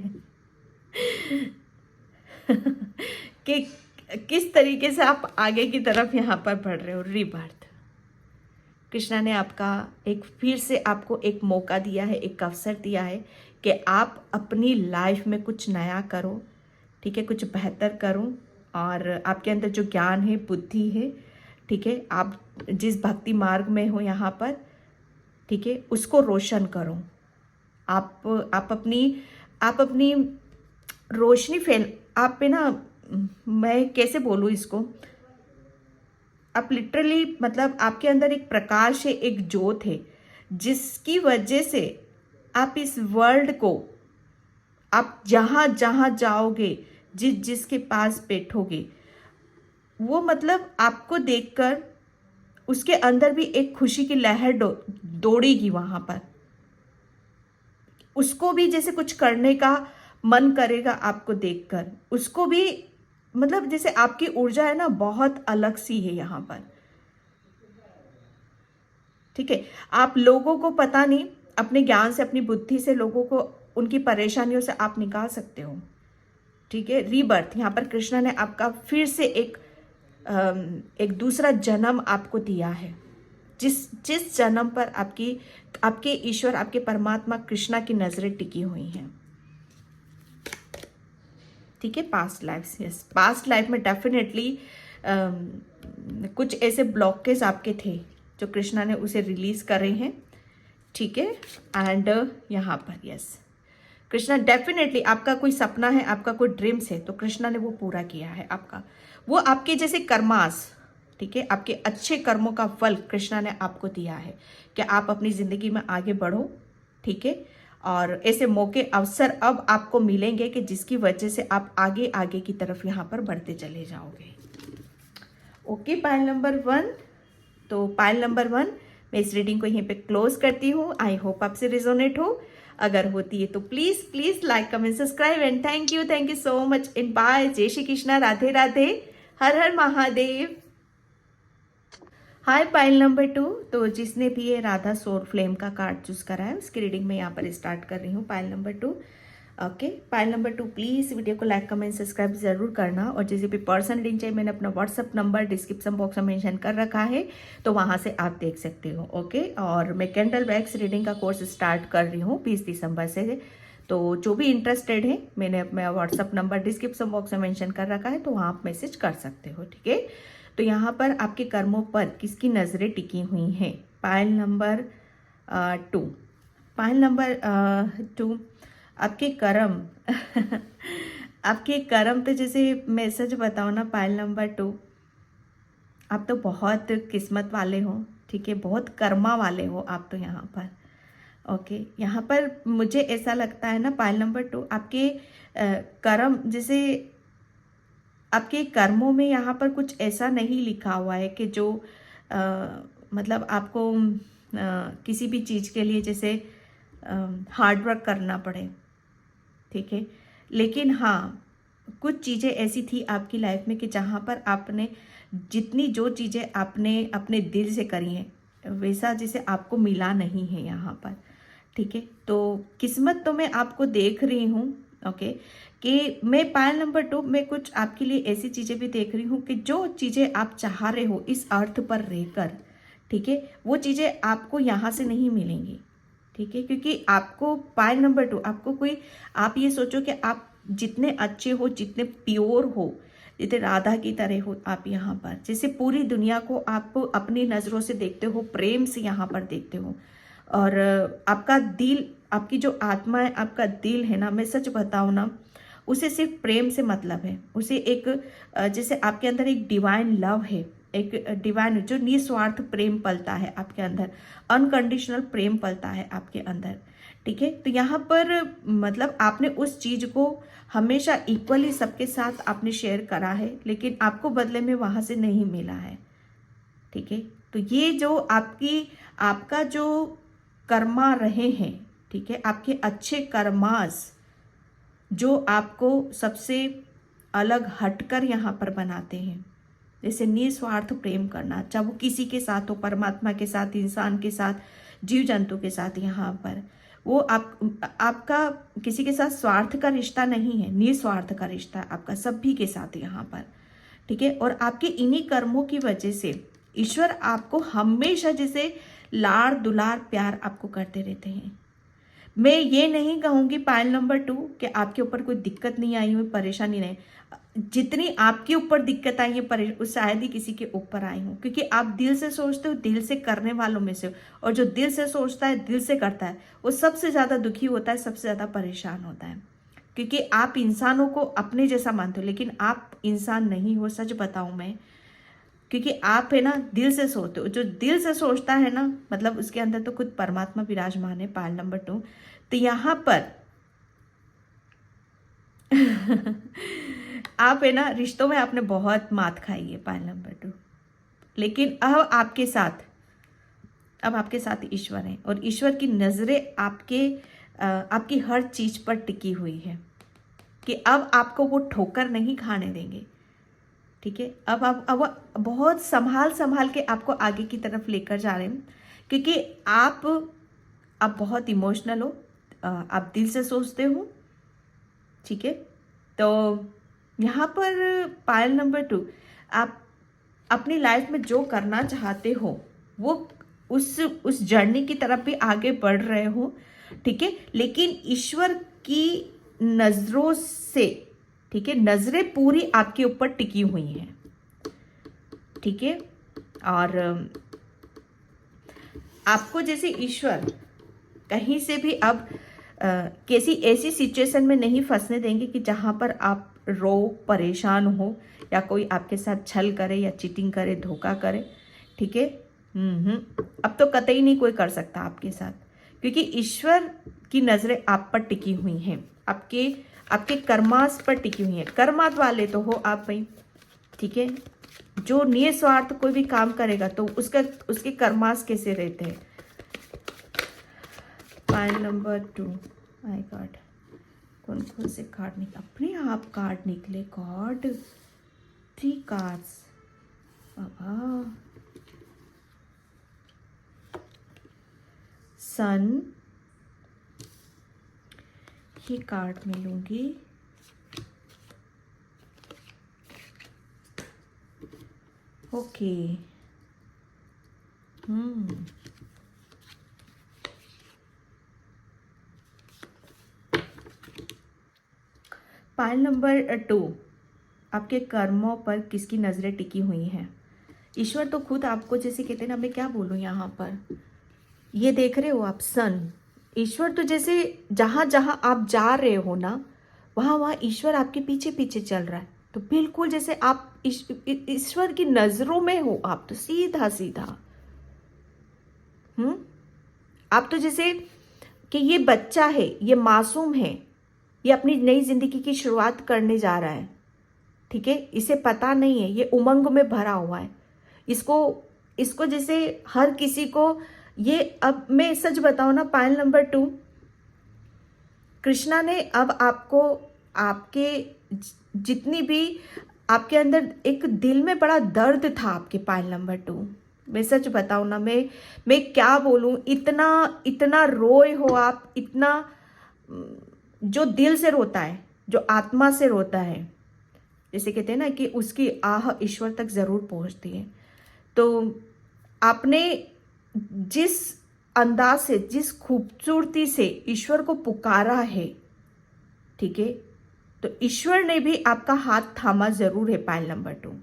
कि किस तरीके से आप आगे की तरफ यहाँ पर बढ़ रहे हो। रीबर्थ, कृष्णा ने फिर से आपको एक मौका दिया है, एक अवसर दिया है कि आप अपनी लाइफ में कुछ नया करो, ठीक है, कुछ बेहतर करो और आपके अंदर जो ज्ञान है, बुद्धि है, ठीक है, आप जिस भक्ति मार्ग में हो यहाँ पर, ठीक है, उसको रोशन करो। आप अपनी रोशनी आप पे ना, मैं कैसे बोलूँ इसको, आप लिटरली, मतलब आपके अंदर एक प्रकाश है, एक ज्योत है जिसकी वजह से आप इस वर्ल्ड को, आप जहाँ जहाँ जाओगे, जिसके पास बैठोगे, वो मतलब आपको देखकर उसके अंदर भी एक खुशी की लहर दौड़ेगी वहाँ पर, उसको भी जैसे कुछ करने का मन करेगा आपको देखकर, उसको भी, मतलब जैसे आपकी ऊर्जा है ना, बहुत अलग सी है यहाँ पर, ठीक है। आप लोगों को, पता नहीं, अपने ज्ञान से, अपनी बुद्धि से लोगों को उनकी परेशानियों से आप निकाल सकते हो, ठीक है। रीबर्थ, यहाँ पर कृष्णा ने आपका फिर से एक दूसरा जन्म आपको दिया है, जिस जन्म पर आपके ईश्वर, आपके परमात्मा कृष्णा की नजरें टिकी हुई हैं, ठीक है। Past life, yes, past life में डेफिनेटली कुछ ऐसे ब्लॉकेज आपके थे जो कृष्णा ने उसे रिलीज कर रहे हैं, ठीक है। एंड यहाँ पर यस, कृष्णा डेफिनेटली आपका कोई सपना है, आपका कोई ड्रीम्स है, तो कृष्णा ने वो पूरा किया है आपका। वो आपके जैसे कर्मास, ठीक है, आपके अच्छे कर्मों का फल कृष्णा ने आपको दिया है कि आप अपनी जिंदगी में आगे बढ़ो, ठीक है। और ऐसे मौके अवसर अब आपको मिलेंगे कि जिसकी वजह से आप आगे आगे की तरफ यहाँ पर बढ़ते चले जाओगे। Okay, pile number 1। तो पायल नंबर 1, मैं इस रीडिंग को यहीं पे क्लोज करती हूँ। आई होप आपसे रिजोनेट हो। अगर होती है तो please please like comment subscribe and thank you so much and bye. जय Shri Krishna, Radhe Radhe, Har Har Mahadev. Hi pile number 2। तो जिसने भी ये राधा सोर फ्लेम का कार्ड चूज करा है उसकी रीडिंग में यहाँ पर स्टार्ट कर रही हूँ। Pile number 2। Okay, pile number 2 please video को लाइक कमेंट सब्सक्राइब जरूर करना। और जैसे भी पर्सन रीडिंग चाहिए मैंने अपना व्हाट्सअप नंबर डिस्क्रिप्शन बॉक्स में मेंशन कर रखा है, तो वहां से आप देख सकते हो। ओके, और मैं कैंडल वैक्स रीडिंग का कोर्स स्टार्ट कर रही हूँ 20 दिसंबर से। तो जो भी इंटरेस्टेड है, मैंने अपना व्हाट्सअप नंबर डिस्क्रिप्शन बॉक्स में मेंशन कर रखा है, तो वहाँ आप मैसेज कर सकते हो, ठीक है। तो यहाँ पर आपके कर्मों पर किसकी नज़रें टिकी हुई हैं? Pile number 2। पायल नंबर 2, आपके कर्म आपके कर्म तो जैसे मैं सच बताऊँ ना, पायल नंबर 2, आप तो बहुत किस्मत वाले हो, ठीक है, बहुत कर्मा वाले हो आप तो यहाँ पर। ओके, यहाँ पर मुझे ऐसा लगता है ना, पायल नंबर 2, आपके कर्म जैसे आपके कर्मों में यहाँ पर कुछ ऐसा नहीं लिखा हुआ है कि जो मतलब आपको किसी भी चीज़ के लिए जैसे हार्ड वर्क करना पड़े, ठीक है। लेकिन हाँ, कुछ चीज़ें ऐसी थी आपकी लाइफ में कि जहाँ पर आपने जितनी जो चीज़ें आपने अपने दिल से करी हैं वैसा जैसे आपको मिला नहीं है यहाँ पर, ठीक है। तो किस्मत तो मैं आपको देख रही हूँ, ओके, कि मैं पायल नंबर 2 में कुछ आपके लिए ऐसी चीज़ें भी देख रही हूँ कि जो चीज़ें आप चाह रहे हो इस अर्थ पर रहकर, ठीक है, वो चीज़ें आपको यहाँ से नहीं मिलेंगी, ठीक है। क्योंकि आपको पायल नंबर 2, आपको कोई, आप ये सोचो कि आप जितने अच्छे हो, जितने प्योर हो, जितने राधा की तरह हो आप यहाँ पर, जैसे पूरी दुनिया को आप अपनी नज़रों से देखते हो, प्रेम से यहाँ पर देखते हो। और आपका दिल, आपकी जो आत्मा है, आपका दिल है ना, मैं सच बताऊँ ना, उसे सिर्फ प्रेम से मतलब है। उसे एक जैसे आपके अंदर एक डिवाइन लव है, एक डिवाइन जो निस्वार्थ प्रेम पलता है आपके अंदर, अनकंडीशनल प्रेम पलता है आपके अंदर, ठीक है। तो यहाँ पर मतलब आपने उस चीज़ को हमेशा इक्वली सबके साथ आपने शेयर करा है, लेकिन आपको बदले में वहाँ से नहीं मिला है, ठीक है। तो ये जो आपका जो कर्मा रहे हैं, ठीक है, आपके अच्छे कर्मास जो आपको सबसे अलग हटकर यहाँ पर बनाते हैं, जैसे निस्वार्थ प्रेम करना, चाहे वो किसी के साथ हो, परमात्मा के साथ, इंसान के साथ, जीव जंतु के साथ, यहाँ पर वो आपका किसी के साथ स्वार्थ का रिश्ता नहीं है, निस्वार्थ का रिश्ता है आपका सभी के साथ यहाँ पर, ठीक है। और आपके इन्हीं कर्मों की वजह से ईश्वर आपको हमेशा जैसे लाड़ दुलार प्यार आपको करते रहते हैं। मैं ये नहीं कहूँगी पायल नंबर 2 कि आपके ऊपर कोई दिक्कत नहीं आई हुई, परेशानी नहीं, जितनी आपके ऊपर दिक्कत आई है शायद ही किसी के ऊपर आई हो, क्योंकि आप दिल से सोचते हो, दिल से करने वालों में से हो। और जो दिल से सोचता है, दिल से करता है, वो सबसे ज़्यादा दुखी होता है, सबसे ज़्यादा परेशान होता है। क्योंकि आप इंसानों को अपने जैसा मानते हो, लेकिन आप इंसान नहीं हो, सच बताऊँ मैं। क्योंकि आप है ना दिल से सोचते हो, जो दिल से सोचता है ना, मतलब उसके अंदर तो खुद परमात्मा विराजमान है। पायल नंबर 2, तो यहाँ पर आप है ना रिश्तों में आपने बहुत मात खाई है पायल नंबर 2, लेकिन अब आपके साथ ईश्वर है, और ईश्वर की नज़रें आपकी हर चीज पर टिकी हुई है कि अब आपको वो ठोकर नहीं खाने देंगे, ठीक है। अब बहुत संभाल के आपको आगे की तरफ लेकर जा रहे हैं, क्योंकि आप बहुत इमोशनल हो, आप दिल से सोचते हो, ठीक है। तो यहाँ पर पायल नंबर 2, आप अपनी लाइफ में जो करना चाहते हो वो उस जर्नी की तरफ भी आगे बढ़ रहे हो, ठीक है। लेकिन ईश्वर की नजरों से, ठीक है, नजरें पूरी आपके ऊपर टिकी हुई हैं, ठीक है। और आपको जैसे ईश्वर कहीं से भी अब किसी ऐसी सिचुएशन में नहीं फंसने देंगे कि जहाँ पर आप रो, परेशान हो, या कोई आपके साथ छल करे या चीटिंग करे, धोखा करे। ठीक है। अब तो कतई नहीं कोई कर सकता आपके साथ, क्योंकि ईश्वर की नज़रें आप पर टिकी हुई हैं, आपके कर्मास पर टिकी हुई हैं। कर्मात वाले तो हो आप भाई। ठीक है। जो निस्वार्थ कोई भी काम करेगा तो उसके कर्मास कैसे रहते हैं। Pile number 2। माय गॉड, कौन कौन से कार्ड निकले, अपने आप कार्ड निकले। God, 3 cards. बाबा, सन, ये कार्ड मैं लूंगी। ओके। पाइल नंबर 2, आपके कर्मों पर किसकी नजरें टिकी हुई हैं। ईश्वर तो खुद आपको, जैसे कहते हैं ना, मैं क्या बोलूं यहाँ पर, ये देख रहे हो आप, सन। ईश्वर तो जैसे जहां जहां आप जा रहे हो ना, वहां वहां ईश्वर आपके पीछे पीछे चल रहा है। तो बिल्कुल जैसे आप ईश्वर की नजरों में हो, आप तो सीधा सीधा। आप तो जैसे कि ये बच्चा है, ये मासूम है, ये अपनी नई जिंदगी की शुरुआत करने जा रहा है। ठीक है। इसे पता नहीं है, ये उमंग में भरा हुआ है। इसको जैसे हर किसी को ये, अब मैं सच बताऊं ना, पाइल नंबर 2, कृष्णा ने अब आपको, आपके जितनी भी आपके अंदर एक दिल में बड़ा दर्द था आपके पाइल नंबर 2, मैं सच बताऊं ना, मैं क्या बोलूं, इतना रोए हो आप, इतना जो दिल से रोता है, जो आत्मा से रोता है, जैसे कहते हैं ना कि उसकी आह ईश्वर तक जरूर पहुंचती है। तो आपने जिस अंदाज से, जिस खूबसूरती से ईश्वर को पुकारा है, ठीक है, तो ईश्वर ने भी आपका हाथ थामा जरूर है। पाइल नंबर 2,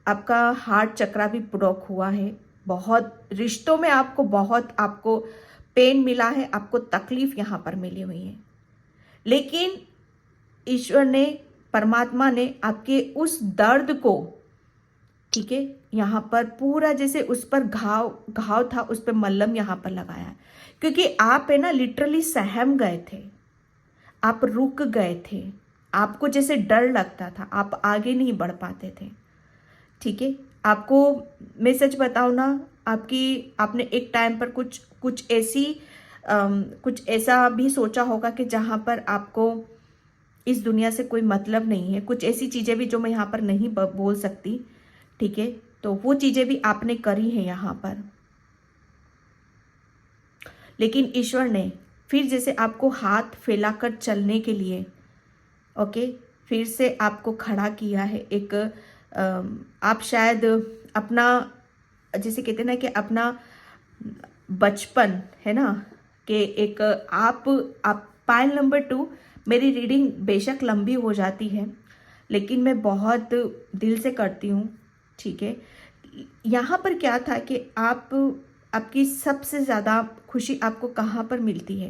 आपका हार्ट चक्रा भी ब्लॉक हुआ है। बहुत रिश्तों में आपको पेन मिला है, आपको तकलीफ यहां पर मिली हुई है। लेकिन ईश्वर ने, परमात्मा ने आपके उस दर्द को, ठीक है, यहां पर पूरा जैसे उस पर घाव था, उस पर मल्लम यहां पर लगाया। क्योंकि आप है ना लिटरली सहम गए थे, आप रुक गए थे, आपको जैसे डर लगता था, आप आगे नहीं बढ़ पाते थे। ठीक है। आपको मैं सच बताऊं ना, आपने एक टाइम पर कुछ ऐसा भी सोचा होगा कि जहां पर आपको इस दुनिया से कोई मतलब नहीं है। कुछ ऐसी चीजें भी जो मैं यहाँ पर नहीं बोल सकती। ठीक है। तो वो चीजें भी आपने करी है यहाँ पर, लेकिन ईश्वर ने फिर जैसे आपको हाथ फैलाकर चलने के लिए, ओके, फिर से आपको खड़ा किया है। एक आप शायद अपना, जैसे कहते हैं ना कि अपना बचपन है ना, कि एक आप पाइल नंबर 2, मेरी रीडिंग बेशक लंबी हो जाती है, लेकिन मैं बहुत दिल से करती हूँ। ठीक है। यहाँ पर क्या था कि आपकी सबसे ज़्यादा खुशी आपको कहाँ पर मिलती है,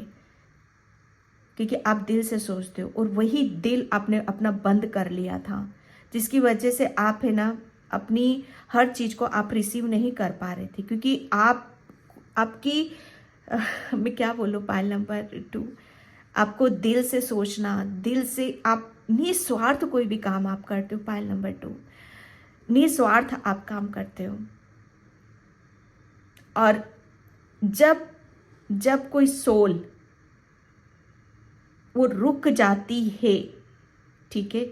क्योंकि आप दिल से सोचते हो, और वही दिल आपने अपना बंद कर लिया था, जिसकी वजह से आप है ना अपनी हर चीज़ को आप रिसीव नहीं कर पा रहे थे। क्योंकि आपकी मैं क्या बोलूँ, पाइल नंबर 2, आपको दिल से सोचना, दिल से आप निस्वार्थ कोई भी काम आप करते हो। पाइल नंबर 2, निस्वार्थ आप काम करते हो। और जब कोई सोल वो रुक जाती है, ठीक है,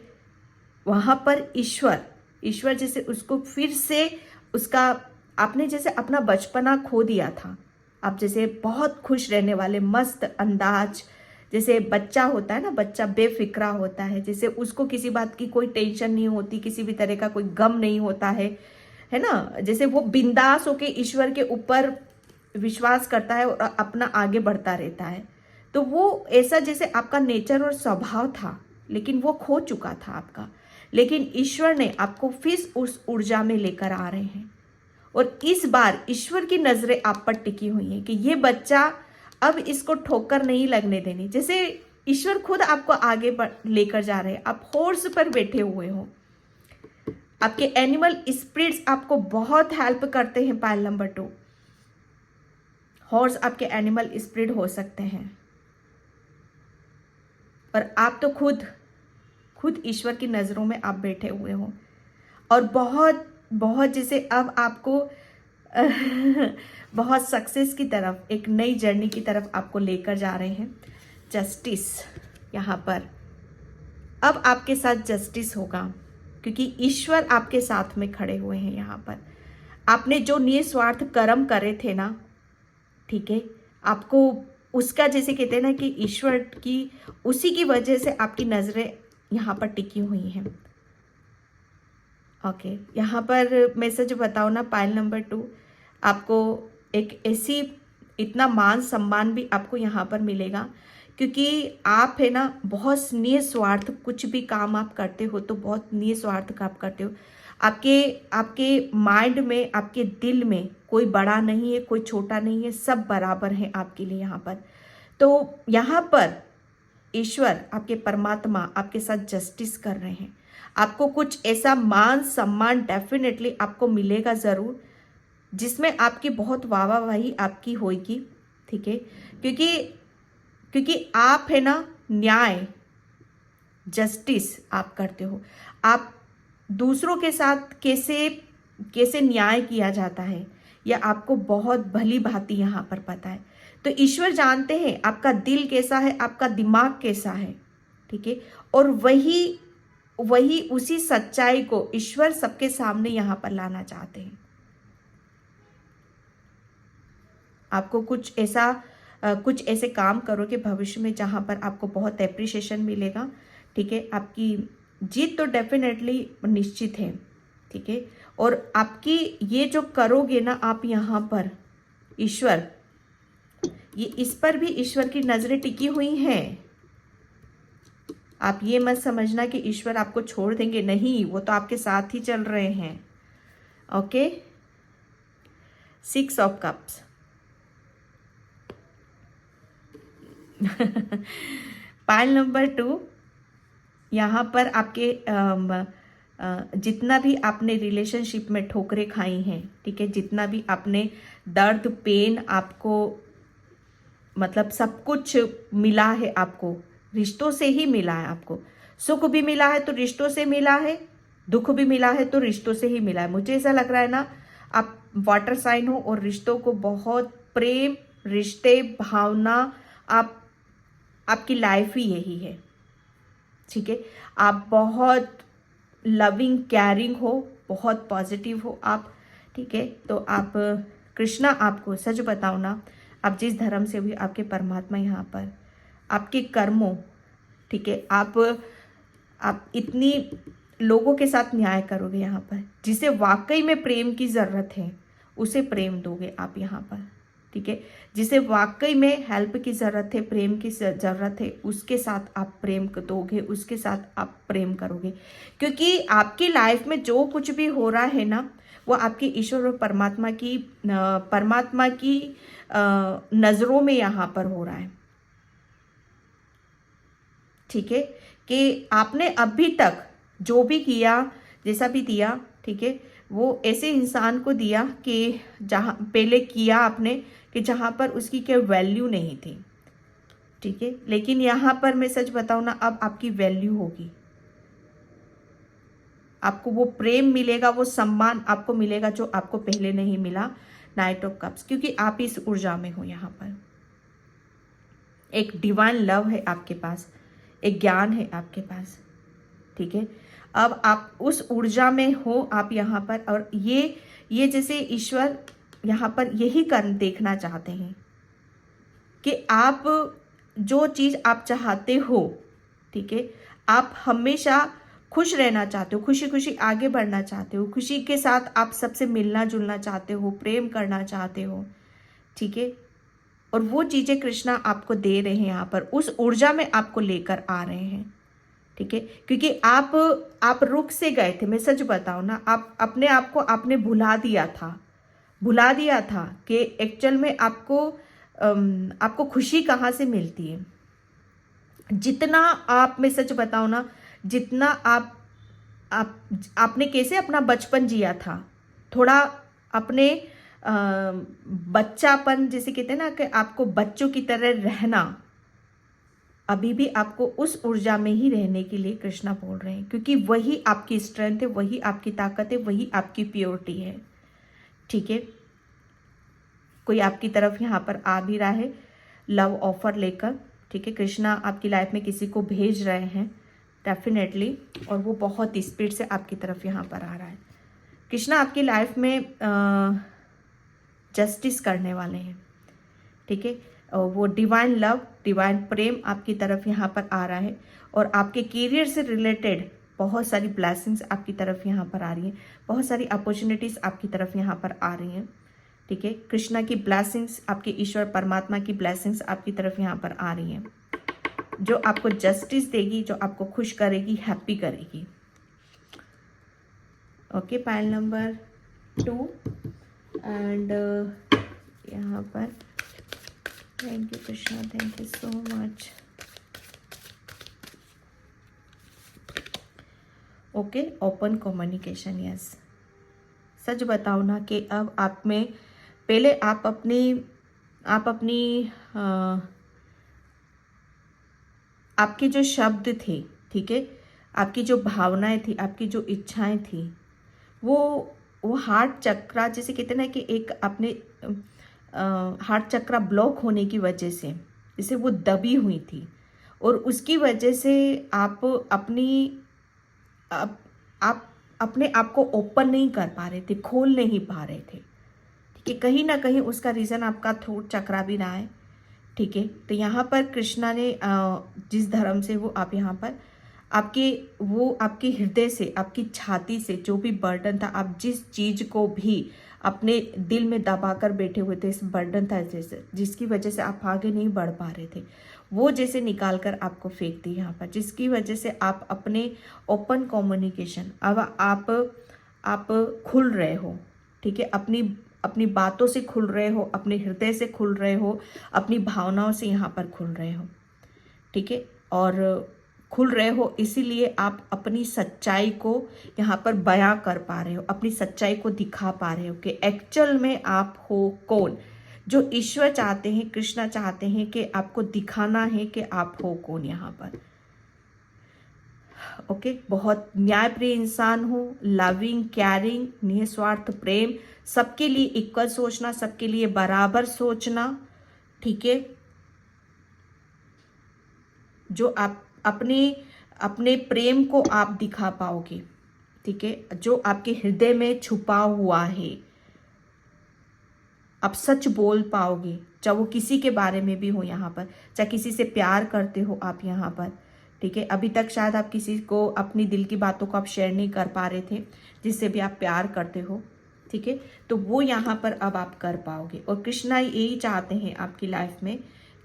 वहां पर ईश्वर जैसे उसको फिर से उसका, आपने जैसे अपना बचपना खो दिया था। आप जैसे बहुत खुश रहने वाले, मस्त अंदाज, जैसे बच्चा होता है ना, बच्चा बेफिक्रा होता है, जैसे उसको किसी बात की कोई टेंशन नहीं होती, किसी भी तरह का कोई गम नहीं होता है ना, जैसे वो बिंदास होके ईश्वर के ऊपर विश्वास करता है और अपना आगे बढ़ता रहता है। तो वो ऐसा जैसे आपका नेचर और स्वभाव था, लेकिन वो खो चुका था आपका। लेकिन ईश्वर ने आपको फिर उस ऊर्जा में लेकर आ रहे हैं, और इस बार ईश्वर की नजरें आप पर टिकी हुई हैं कि ये बच्चा, अब इसको ठोकर नहीं लगने देनी। जैसे ईश्वर खुद आपको आगे लेकर जा रहे हैं, आप हॉर्स पर बैठे हुए हो, आपके एनिमल स्पिरिट्स आपको बहुत हेल्प करते हैं। पाइल नंबर 2, हॉर्स आपके एनिमल स्पिरिट हो सकते हैं, और आप तो खुद ईश्वर की नजरों में आप बैठे हुए हो, और बहुत बहुत जैसे अब आपको बहुत सक्सेस की तरफ, एक नई जर्नी की तरफ आपको लेकर जा रहे हैं। जस्टिस यहाँ पर, अब आपके साथ जस्टिस होगा क्योंकि ईश्वर आपके साथ में खड़े हुए हैं। यहाँ पर आपने जो निस्वार्थ कर्म करे थे ना, ठीक है, आपको उसका, जैसे कहते हैं ना कि ईश्वर की, उसी की वजह से आपकी नजरें यहाँ पर टिकी हुई हैं। ओके, यहाँ पर मैं सच बताऊँ ना, पाइल नंबर 2, आपको एक ऐसी, इतना मान सम्मान भी आपको यहाँ पर मिलेगा क्योंकि आप है ना बहुत निस्वार्थ, कुछ भी काम आप करते हो तो बहुत निस्वार्थ काम करते हो। आपके माइंड में, आपके दिल में कोई बड़ा नहीं है, कोई छोटा नहीं है, सब बराबर है आपके लिए यहाँ पर। तो यहाँ पर ईश्वर, आपके परमात्मा आपके साथ जस्टिस कर रहे हैं। आपको कुछ ऐसा मान सम्मान डेफिनेटली आपको मिलेगा ज़रूर, जिसमें आपकी बहुत वाहवाही आपकी होगी, ठीक है, क्योंकि आप है ना न्याय, जस्टिस आप करते हो। आप दूसरों के साथ कैसे न्याय किया जाता है, यह आपको बहुत भली भांति यहाँ पर पता है। तो ईश्वर जानते हैं आपका दिल कैसा है, आपका दिमाग कैसा है, ठीक है, और वही उसी सच्चाई को ईश्वर सबके सामने यहाँ पर लाना चाहते हैं। आपको कुछ ऐसे काम करोगे भविष्य में जहाँ पर आपको बहुत एप्रिसिएशन मिलेगा, ठीक है। आपकी जीत तो डेफिनेटली निश्चित है, ठीक है। और आपकी ये जो करोगे ना आप यहाँ पर, ईश्वर, ये इस पर भी ईश्वर की नजरें टिकी हुई हैं। आप ये मत समझना कि ईश्वर आपको छोड़ देंगे, नहीं, वो तो आपके साथ ही चल रहे हैं। Okay, 6 of cups pile number 2, यहाँ पर आपके जितना भी आपने रिलेशनशिप में ठोकरें खाई हैं, ठीक है, जितना भी आपने दर्द, पेन, आपको मतलब सब कुछ मिला है, आपको रिश्तों से ही मिला है। आपको सुख भी मिला है तो रिश्तों से मिला है, दुख भी मिला है तो रिश्तों से ही मिला है। मुझे ऐसा लग रहा है ना, आप वाटर साइन हो और रिश्तों को बहुत प्रेम, रिश्ते, भावना, आपकी लाइफ ही यही है, ठीक है। आप बहुत लविंग, केयरिंग हो, बहुत पॉजिटिव हो आप, ठीक है। तो आप, कृष्णा आपको सच बताओ ना, आप जिस धर्म से भी, आपके परमात्मा यहाँ पर आपके कर्मों, ठीक है, आप इतनी लोगों के साथ न्याय करोगे यहाँ पर, जिसे वाकई में प्रेम की ज़रूरत है उसे प्रेम दोगे आप यहाँ पर, ठीक है। जिसे वाकई में हेल्प की ज़रूरत है, प्रेम की ज़रूरत है, उसके साथ आप प्रेम दोगे, उसके साथ आप प्रेम करोगे। क्योंकि आपकी लाइफ में जो कुछ भी हो रहा है ना, वो आपके ईश्वर और परमात्मा की नज़रों में यहाँ पर हो रहा है, ठीक है। कि आपने अभी तक जो भी किया, जैसा भी दिया, ठीक है, वो ऐसे इंसान को दिया कि जहाँ पहले किया आपने कि जहाँ पर उसकी कोई वैल्यू नहीं थी, ठीक है। लेकिन यहाँ पर मैं सच बताऊँ ना, अब आपकी वैल्यू होगी, आपको वो प्रेम मिलेगा, वो सम्मान आपको मिलेगा जो आपको पहले नहीं मिला। नाइट ऑफ कप्स, क्योंकि आप इस ऊर्जा में हो, यहाँ पर एक डिवाइन लव है आपके पास, एक ज्ञान है आपके पास, ठीक है। अब आप उस ऊर्जा में हो आप यहाँ पर, और ये जैसे ईश्वर यहाँ पर यही कर देखना चाहते हैं कि आप जो चीज़ आप चाहते हो, ठीक है, आप हमेशा खुश रहना चाहते हो, खुशी खुशी आगे बढ़ना चाहते हो, खुशी के साथ आप सबसे मिलना जुलना चाहते हो, प्रेम करना चाहते हो, ठीक है। और वो चीज़ें कृष्णा आपको दे रहे हैं यहाँ पर, उस ऊर्जा में आपको लेकर आ रहे हैं, ठीक है। क्योंकि आप रुक से गए थे, मैं सच बताऊँ ना, आप अपने आप को आपने भुला दिया था, भुला दिया था कि एक्चुअल में आपको खुशी कहाँ से मिलती है। जितना आप, मैं सच बताऊं ना, जितना आपने कैसे अपना बचपन जिया था, थोड़ा अपने बच्चापन जिसे कहते हैं ना, कि आपको बच्चों की तरह रहना, अभी भी आपको उस ऊर्जा में ही रहने के लिए कृष्णा बोल रहे हैं, क्योंकि वही आपकी स्ट्रेंथ है, वही आपकी ताकत है, वही आपकी प्योरिटी है। ठीक है, कोई आपकी तरफ यहाँ पर आ भी रहा है लव ऑफर लेकर। ठीक है, कृष्णा आपकी लाइफ में किसी को भेज रहे हैं डेफिनेटली, और वो बहुत स्पीड से आपकी तरफ यहाँ पर आ रहा है। कृष्णा आपकी लाइफ में जस्टिस करने वाले हैं। ठीक है, और वो डिवाइन लव, डिवाइन प्रेम आपकी तरफ यहाँ पर आ रहा है, और आपके करियर से रिलेटेड बहुत सारी ब्लेसिंग्स आपकी तरफ यहाँ पर आ रही हैं, बहुत सारी अपॉर्चुनिटीज़ आपकी तरफ यहाँ पर आ रही हैं। ठीक है, कृष्णा की ब्लेसिंग्स, आपके ईश्वर परमात्मा की ब्लेसिंग्स आपकी तरफ यहाँ पर आ रही हैं, जो आपको जस्टिस देगी, जो आपको खुश करेगी, हैप्पी करेगी। ओके, पाइल नंबर 2 एंड यहाँ पर thank you Krishna, thank you so much. Okay, open communication, yes. सच बताओ ना कि अब आप में, पहले आप अपनी आपके जो शब्द थे, ठीक है, आपकी जो भावनाएं थी, आपकी जो इच्छाएं थी, वो हार्ट चक्रा जिसे कहते हैं ना, कि एक अपने हार्ट चक्रा ब्लॉक होने की वजह से जैसे वो दबी हुई थी, और उसकी वजह से आप अपने आप को ओपन नहीं कर पा रहे थे, खोल नहीं पा रहे थे। ठीक है, कहीं ना कहीं उसका रीज़न आपका थ्रोट चक्रा भी रहा है। ठीक है, तो यहाँ पर कृष्णा ने जिस धर्म से वो आप यहाँ पर आपके हृदय से, आपकी छाती से जो भी बर्डन था, आप जिस चीज को भी अपने दिल में दबा कर बैठे हुए थे, इस बर्डन था जैसे, जिसकी वजह से आप आगे नहीं बढ़ पा रहे थे, वो जैसे निकाल कर आपको फेंक दी यहाँ पर, जिसकी वजह से आप अपने ओपन कम्युनिकेशन, अब आप खुल रहे हो। ठीक है, अपनी बातों से खुल रहे हो, अपने हृदय से खुल रहे हो, अपनी भावनाओं से यहाँ पर खुल रहे हो। ठीक है, और खुल रहे हो इसीलिए आप अपनी सच्चाई को यहाँ पर बयां कर पा रहे हो, अपनी सच्चाई को दिखा पा रहे हो कि एक्चुअल में आप हो कौन, जो ईश्वर चाहते हैं, कृष्णा चाहते हैं कि आपको दिखाना है कि आप हो कौन यहाँ पर। ओके, बहुत न्यायप्रिय इंसान हो, लविंग, केयरिंग, निस्वार्थ प्रेम, सबके लिए इक्वल सोचना, सबके लिए बराबर सोचना। ठीक है, जो आप अपने प्रेम को आप दिखा पाओगे। ठीक है, जो आपके हृदय में छुपा हुआ है, आप सच बोल पाओगे, चाहे वो किसी के बारे में भी हो यहाँ पर, चाहे किसी से प्यार करते हो आप यहाँ पर। ठीक है, अभी तक शायद आप किसी को अपनी दिल की बातों को आप शेयर नहीं कर पा रहे थे, जिससे भी आप प्यार करते हो। ठीक है, तो वो यहाँ पर अब आप कर पाओगे, और कृष्णा यही चाहते हैं आपकी लाइफ में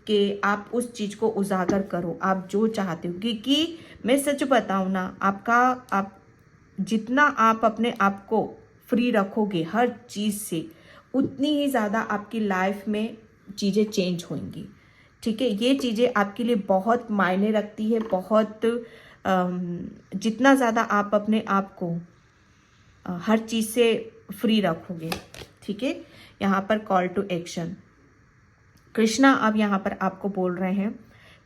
कि आप उस चीज को उजागर करो, आप जो चाहते हो। क्योंकि मैं सच बताऊं ना, आप जितना आप अपने आप को फ्री रखोगे हर चीज से, उतनी ही ज्यादा आपकी लाइफ में चीजें चेंज होंगी। ठीक है, ये चीजें आपके लिए बहुत मायने रखती है, बहुत जितना ज्यादा आप अपने आप को हर चीज से फ्री रखोगे। ठीक है, यहाँ पर कॉल टू एक्शन, कृष्णा अब यहाँ पर आपको बोल रहे हैं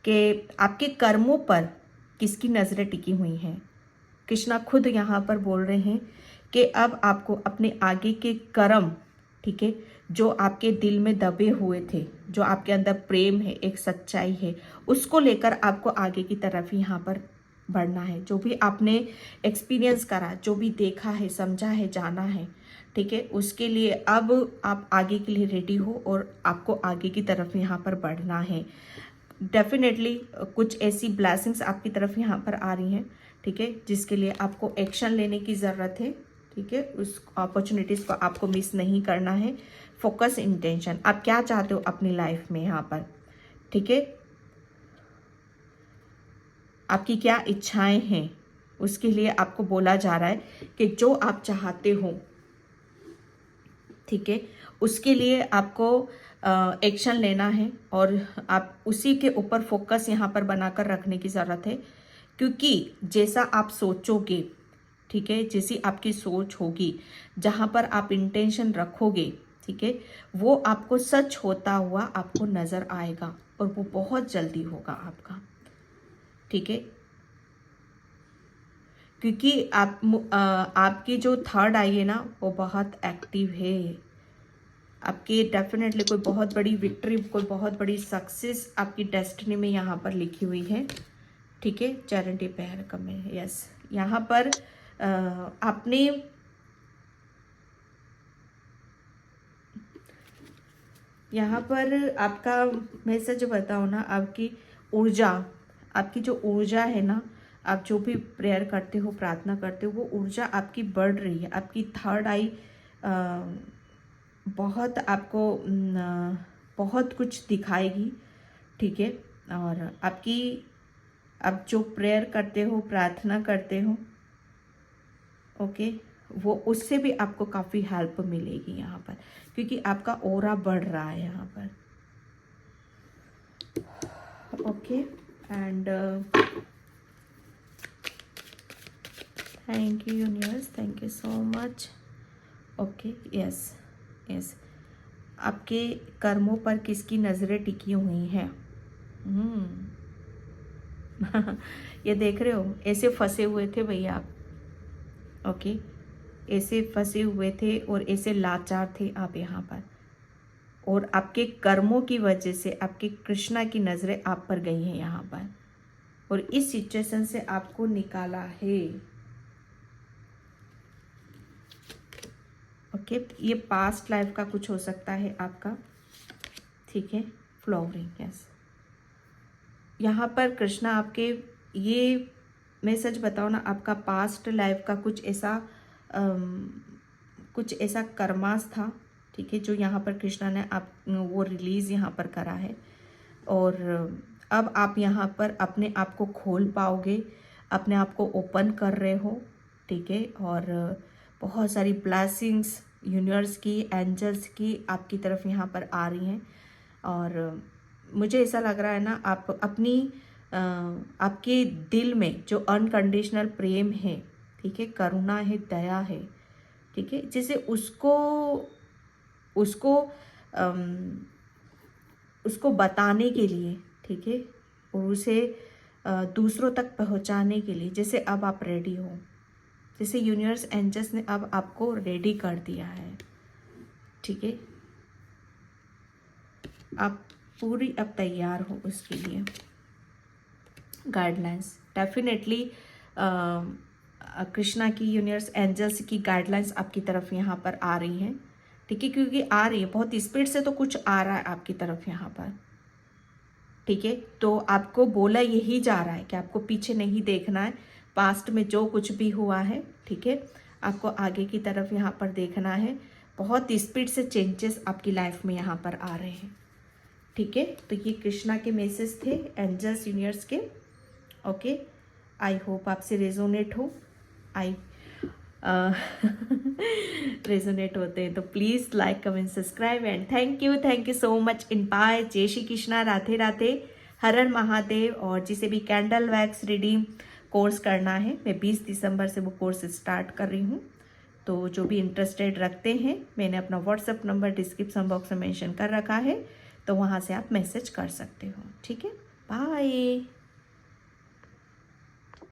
कि आपके कर्मों पर किसकी नजरें टिकी हुई हैं। कृष्णा खुद यहाँ पर बोल रहे हैं कि अब आपको अपने आगे के कर्म, ठीक है, जो आपके दिल में दबे हुए थे, जो आपके अंदर प्रेम है, एक सच्चाई है, उसको लेकर आपको आगे की तरफ यहाँ पर बढ़ना है। जो भी आपने एक्सपीरियंस करा, जो भी देखा है, समझा है, जाना है, ठीक है, उसके लिए अब आप आगे के लिए रेडी हो, और आपको आगे की तरफ यहाँ पर बढ़ना है। डेफिनेटली कुछ ऐसी ब्लेसिंग्स आपकी तरफ यहाँ पर आ रही हैं, ठीक है, जिसके लिए आपको एक्शन लेने की ज़रूरत है। ठीक है, उस अपॉर्चुनिटीज़ को आपको मिस नहीं करना है। फोकस, इंटेंशन, आप क्या चाहते हो अपनी लाइफ में यहाँ पर। ठीक है, आपकी क्या इच्छाएं हैं, उसके लिए आपको बोला जा रहा है कि जो आप चाहते हो ठीक है। उसके लिए आपको एक्शन लेना है और आप उसी के ऊपर फोकस यहाँ पर बनाकर रखने की ज़रूरत है, क्योंकि जैसा आप सोचोगे, ठीक है, जैसी आपकी सोच होगी, जहाँ पर आप इंटेंशन रखोगे, ठीक है, वो आपको सच होता हुआ आपको नज़र आएगा और वो बहुत जल्दी होगा आपका, ठीक है। क्योंकि आपकी जो थर्ड आई है ना, वो बहुत एक्टिव है। आपकी डेफिनेटली कोई बहुत बड़ी विक्ट्री, कोई बहुत बड़ी सक्सेस आपकी डेस्टिनी में यहाँ पर लिखी हुई है, ठीक है। चैरिटी पेयर का में, यस, यहाँ पर आपने यहाँ पर आपका मैं सच बताऊँ ना, आपकी ऊर्जा, आपकी जो ऊर्जा है ना, आप जो भी प्रेयर करते हो, प्रार्थना करते हो, वो ऊर्जा आपकी बढ़ रही है। आपकी थर्ड आई बहुत आपको बहुत कुछ दिखाएगी, ठीक है। और आपकी, आप जो प्रेयर करते हो, प्रार्थना करते हो, ओके, वो उससे भी आपको काफ़ी हेल्प मिलेगी यहाँ पर, क्योंकि आपका ऑरा बढ़ रहा है यहाँ पर, okay. And thank you universe, thank you so much, okay, yes yes. आपके कर्मों पर किसकी नज़रें टिकी हुई हैं? ये देख रहे हो, ऐसे फंसे हुए थे भैया आप, ओके, ऐसे फंसे हुए थे और ऐसे लाचार थे आप यहाँ पर, और आपके कर्मों की वजह से आपके कृष्णा की नज़रें आप पर गई हैं यहाँ पर, और इस सिचुएशन से आपको निकाला है, ओके। ये पास्ट लाइफ का कुछ हो सकता है आपका, ठीक है। फ्लावरिंग, यस, यहाँ पर कृष्णा आपके, ये मैं सच बताऊँ ना, आपका पास्ट लाइफ का कुछ ऐसा कर्मास था, ठीक है, जो यहाँ पर कृष्णा ने आप वो रिलीज़ यहाँ पर करा है, और अब आप यहाँ पर अपने आप को खोल पाओगे, अपने आप को ओपन कर रहे हो, ठीक है। और बहुत सारी ब्लेसिंग्स यूनिवर्स की, एंजल्स की आपकी तरफ यहाँ पर आ रही हैं, और मुझे ऐसा लग रहा है ना, आप अपनी आपके दिल में जो अनकंडीशनल प्रेम है, ठीक है, करुणा है, दया है, ठीक है, जैसे उसको उसको उसको बताने के लिए, ठीक है, और उसे दूसरों तक पहुंचाने के लिए, जैसे अब आप रेडी हो, जैसे यूनिवर्स एंजल्स ने अब आपको रेडी कर दिया है, ठीक है, आप पूरी अब तैयार हो उसके लिए। गाइडलाइंस डेफिनेटली कृष्णा की, यूनिवर्स एंजल्स की गाइडलाइंस आपकी तरफ यहाँ पर आ रही हैं, ठीक है, क्योंकि आ रही है बहुत स्पीड से, तो कुछ आ रहा है आपकी तरफ यहाँ पर, ठीक है। तो आपको बोला यही जा रहा है कि आपको पीछे नहीं देखना है, पास्ट में जो कुछ भी हुआ है, ठीक है, आपको आगे की तरफ यहाँ पर देखना है। बहुत स्पीड से चेंजेस आपकी लाइफ में यहाँ पर आ रहे हैं, ठीक है। तो ये कृष्णा के मैसेज थे एंजल्स यूनिवर्स के, ओके। आई होप आपसे रेजोनेट हो, आई रेजोनेट होते हैं तो please like, comment, subscribe, and thank you so much in by. जय श्री कृष्णा, राधे राधे, हर हर महादेव। और जिसे भी कैंडल वैक्स रीडिंग कोर्स करना है, मैं 20 दिसंबर से वो कोर्स स्टार्ट कर रही हूँ, तो जो भी इंटरेस्टेड रखते हैं, मैंने अपना व्हाट्सएप नंबर डिस्क्रिप्शन बॉक्स में मेंशन कर रखा है, तो वहाँ से आप मैसेज कर सकते हो, ठीक है। बाय।